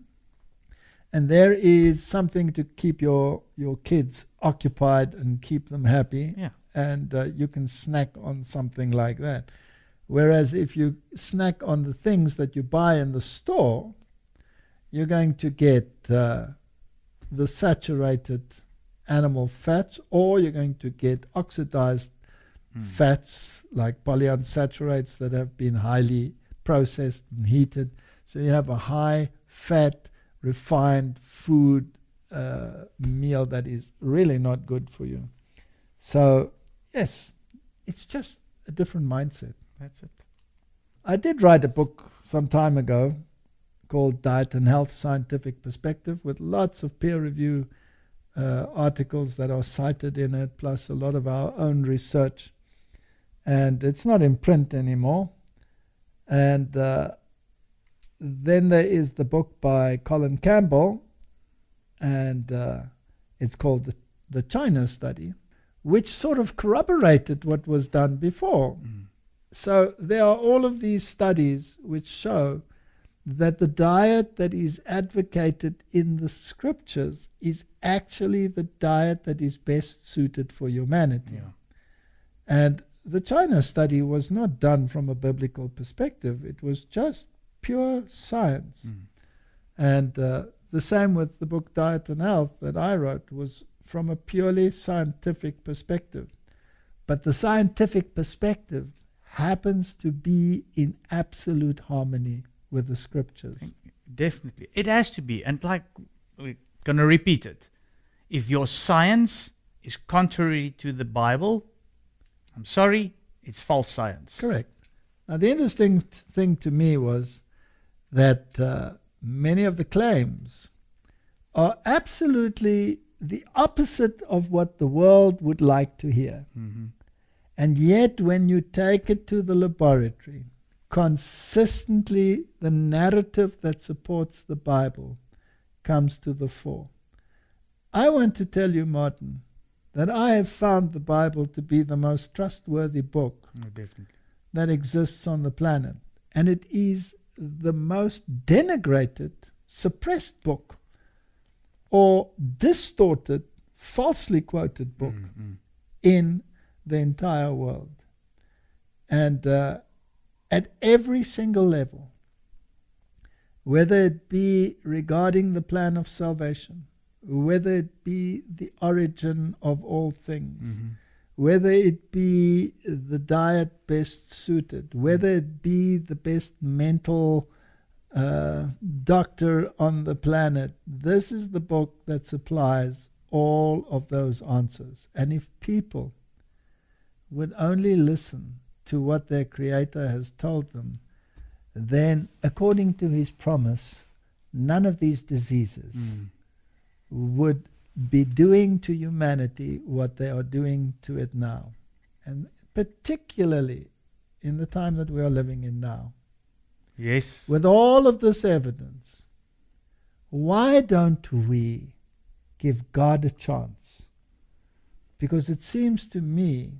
and there is something to keep your kids occupied and keep them happy. Yeah. And you can snack on something like that. Whereas if you snack on the things that you buy in the store, you're going to get the saturated animal fats, or you're going to get oxidized fats like polyunsaturates that have been highly processed and heated. So you have a high fat, refined food meal that is really not good for you. So yes, it's just a different mindset. That's it. I did write a book some time ago called Diet and Health Scientific Perspective, with lots of peer review articles that are cited in it, plus a lot of our own research. And it's not in print anymore. And then there is the book by Colin Campbell, and it's called the China Study, which sort of corroborated what was done before. So there are all of these studies which show that the diet that is advocated in the scriptures is actually the diet that is best suited for humanity. Yeah. And the China study was not done from a biblical perspective. It was just pure science. And the same with the book Diet and Health that I wrote, was from a purely scientific perspective. But the scientific perspective happens to be in absolute harmony with the scriptures. Definitely. It has to be. And like, we're going to repeat it. If your science is contrary to the Bible, I'm sorry, it's false science. Correct. Now, the interesting thing to me was that many of the claims are absolutely the opposite of what the world would like to hear. And yet, when you take it to the laboratory, consistently the narrative that supports the Bible comes to the fore. I want to tell you, Martin, that I have found the Bible to be the most trustworthy book that exists on the planet. And it is the most denigrated, suppressed book, or distorted falsely quoted book in the entire world. And at every single level, whether it be regarding the plan of salvation, whether it be the origin of all things, whether it be the diet best suited, whether it be the best mental doctor on the planet, this is the book that supplies all of those answers. And if people would only listen to what their Creator has told them, then according to his promise, none of these diseases would be doing to humanity what they are doing to it now. And particularly in the time that we are living in now. Yes. With all of this evidence, why don't we give God a chance? Because it seems to me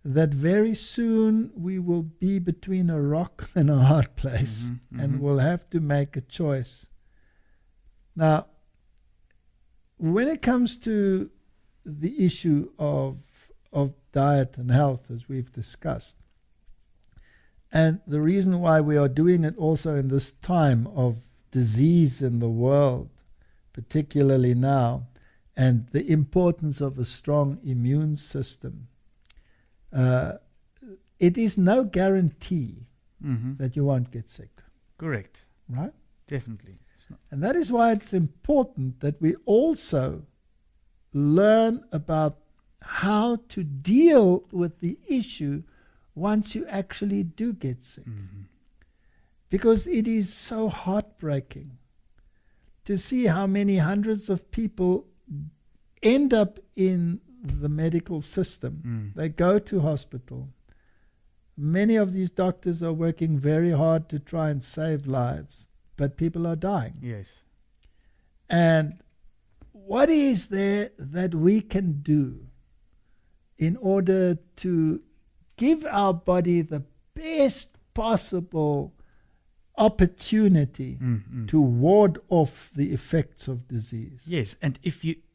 that very soon we will be between a rock and a hard place, and we'll have to make a choice. Now, when it comes to the issue of diet and health, as we've discussed, and the reason why we are doing it also in this time of disease in the world, particularly now, and the importance of a strong immune system, it is no guarantee that you won't get sick. Correct. Right? Definitely. It's not. And that is why it's important that we also learn about how to deal with the issue once you actually do get sick. Because it is so heartbreaking to see how many hundreds of people end up in the medical system. They go to hospital. Many of these doctors are working very hard to try and save lives, but people are dying. Yes. And what is there that we can do in order to give our body the best possible opportunity to ward off the effects of disease? Yes, and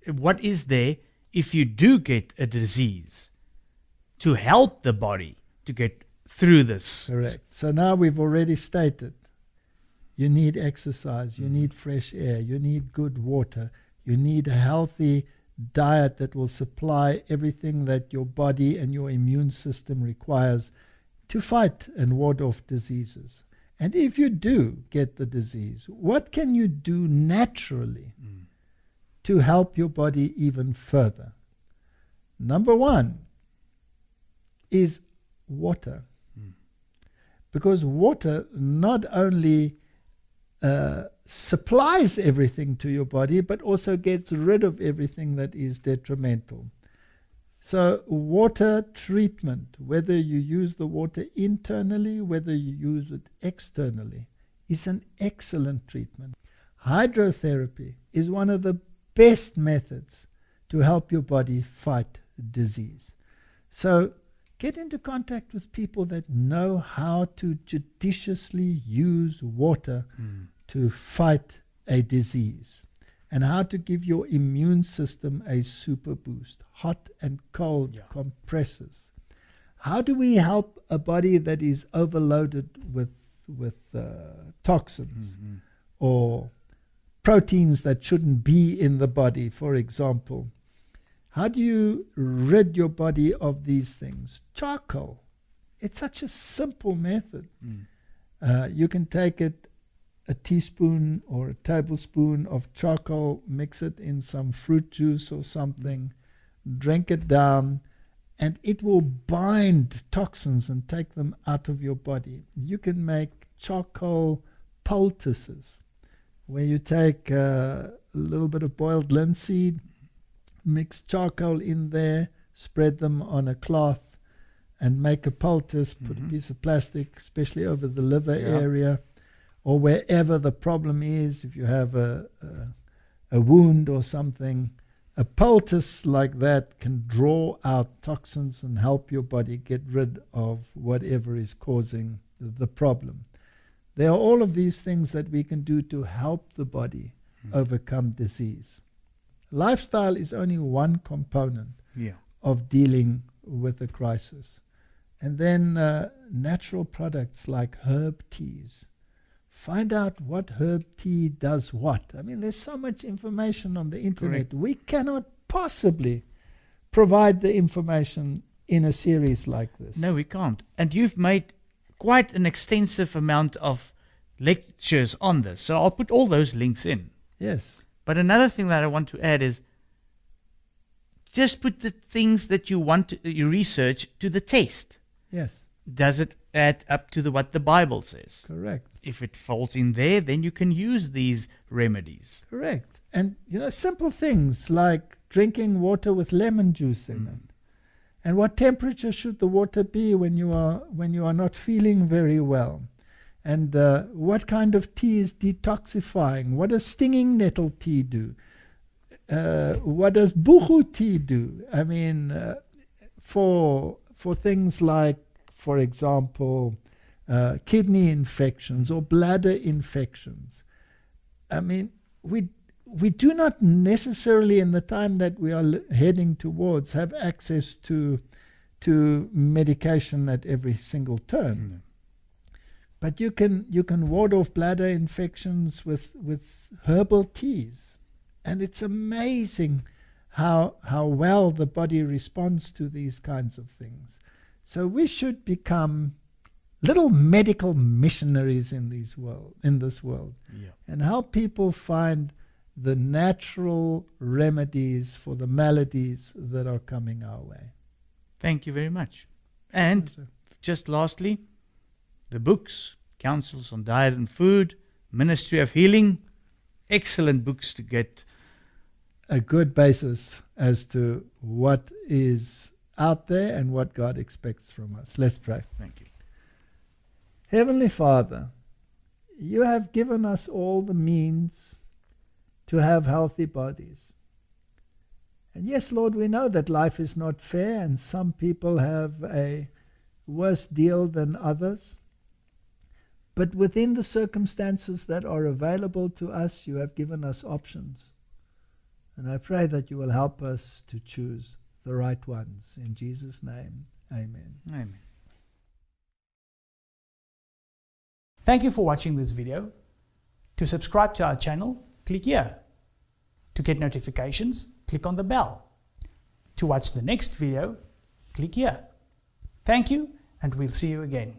what is there if you do get a disease to help the body to get through this? Correct. So now we've already stated, you need exercise, you need fresh air, you need good water, you need a healthy diet that will supply everything that your body and your immune system requires to fight and ward off diseases. And if you do get the disease, what can you do naturally to help your body even further? Number one is water. Because water not only supplies everything to your body, but also gets rid of everything that is detrimental. So water treatment, whether you use the water internally, whether you use it externally, is an excellent treatment. Hydrotherapy is one of the best methods to help your body fight disease. So get into contact with people that know how to judiciously use water to fight a disease, and how to give your immune system a super boost, hot and cold compresses. How do we help a body that is overloaded with toxins or proteins that shouldn't be in the body, for example? How do you rid your body of these things? Charcoal. It's such a simple method. You can take a teaspoon or a tablespoon of charcoal, mix it in some fruit juice or something, drink it down, and it will bind toxins and take them out of your body. You can make charcoal poultices, where you take a little bit of boiled linseed, mix charcoal in there, spread them on a cloth, and make a poultice, put a piece of plastic, especially over the liver area, or wherever the problem is. If you have a wound or something, a poultice like that can draw out toxins and help your body get rid of whatever is causing the problem. There are all of these things that we can do to help the body overcome disease. Lifestyle is only one component Yeah. of dealing with a crisis. And then natural products like herb teas. Find out what herb tea does what. I mean, there's so much information on the internet. Correct. We cannot possibly provide the information in a series like this. No, we can't. And you've made quite an extensive amount of lectures on this. So I'll put all those links in. Yes. But another thing that I want to add is just put the things that you want to you research to the test. Yes. Does it add up to what the Bible says? Correct. If it falls in there, then you can use these remedies. Correct. And, simple things like drinking water with lemon juice in it. And what temperature should the water be when you are not feeling very well? And what kind of tea is detoxifying? What does stinging nettle tea do? What does buchu tea do? I mean, for things like, for example, kidney infections or bladder infections. I mean, we do not necessarily, in the time that we are heading towards, have access to medication at every single turn. But you can ward off bladder infections with herbal teas, and it's amazing how well the body responds to these kinds of things. So we should become little medical missionaries in this world, and help people find the natural remedies for the maladies that are coming our way. Thank you very much. And just lastly, the books, Counsels on Diet and Food, Ministry of Healing, excellent books to get a good basis as to what is out there and what God expects from us. Let's pray. Thank you. Heavenly Father, you have given us all the means to have healthy bodies. And yes, Lord, we know that life is not fair and some people have a worse deal than others. But within the circumstances that are available to us, you have given us options. And I pray that you will help us to choose the right ones. In Jesus' name, amen. Amen. Thank you for watching this video. To subscribe to our channel, click here. To get notifications, click on the bell. To watch the next video, click here. Thank you, and we'll see you again.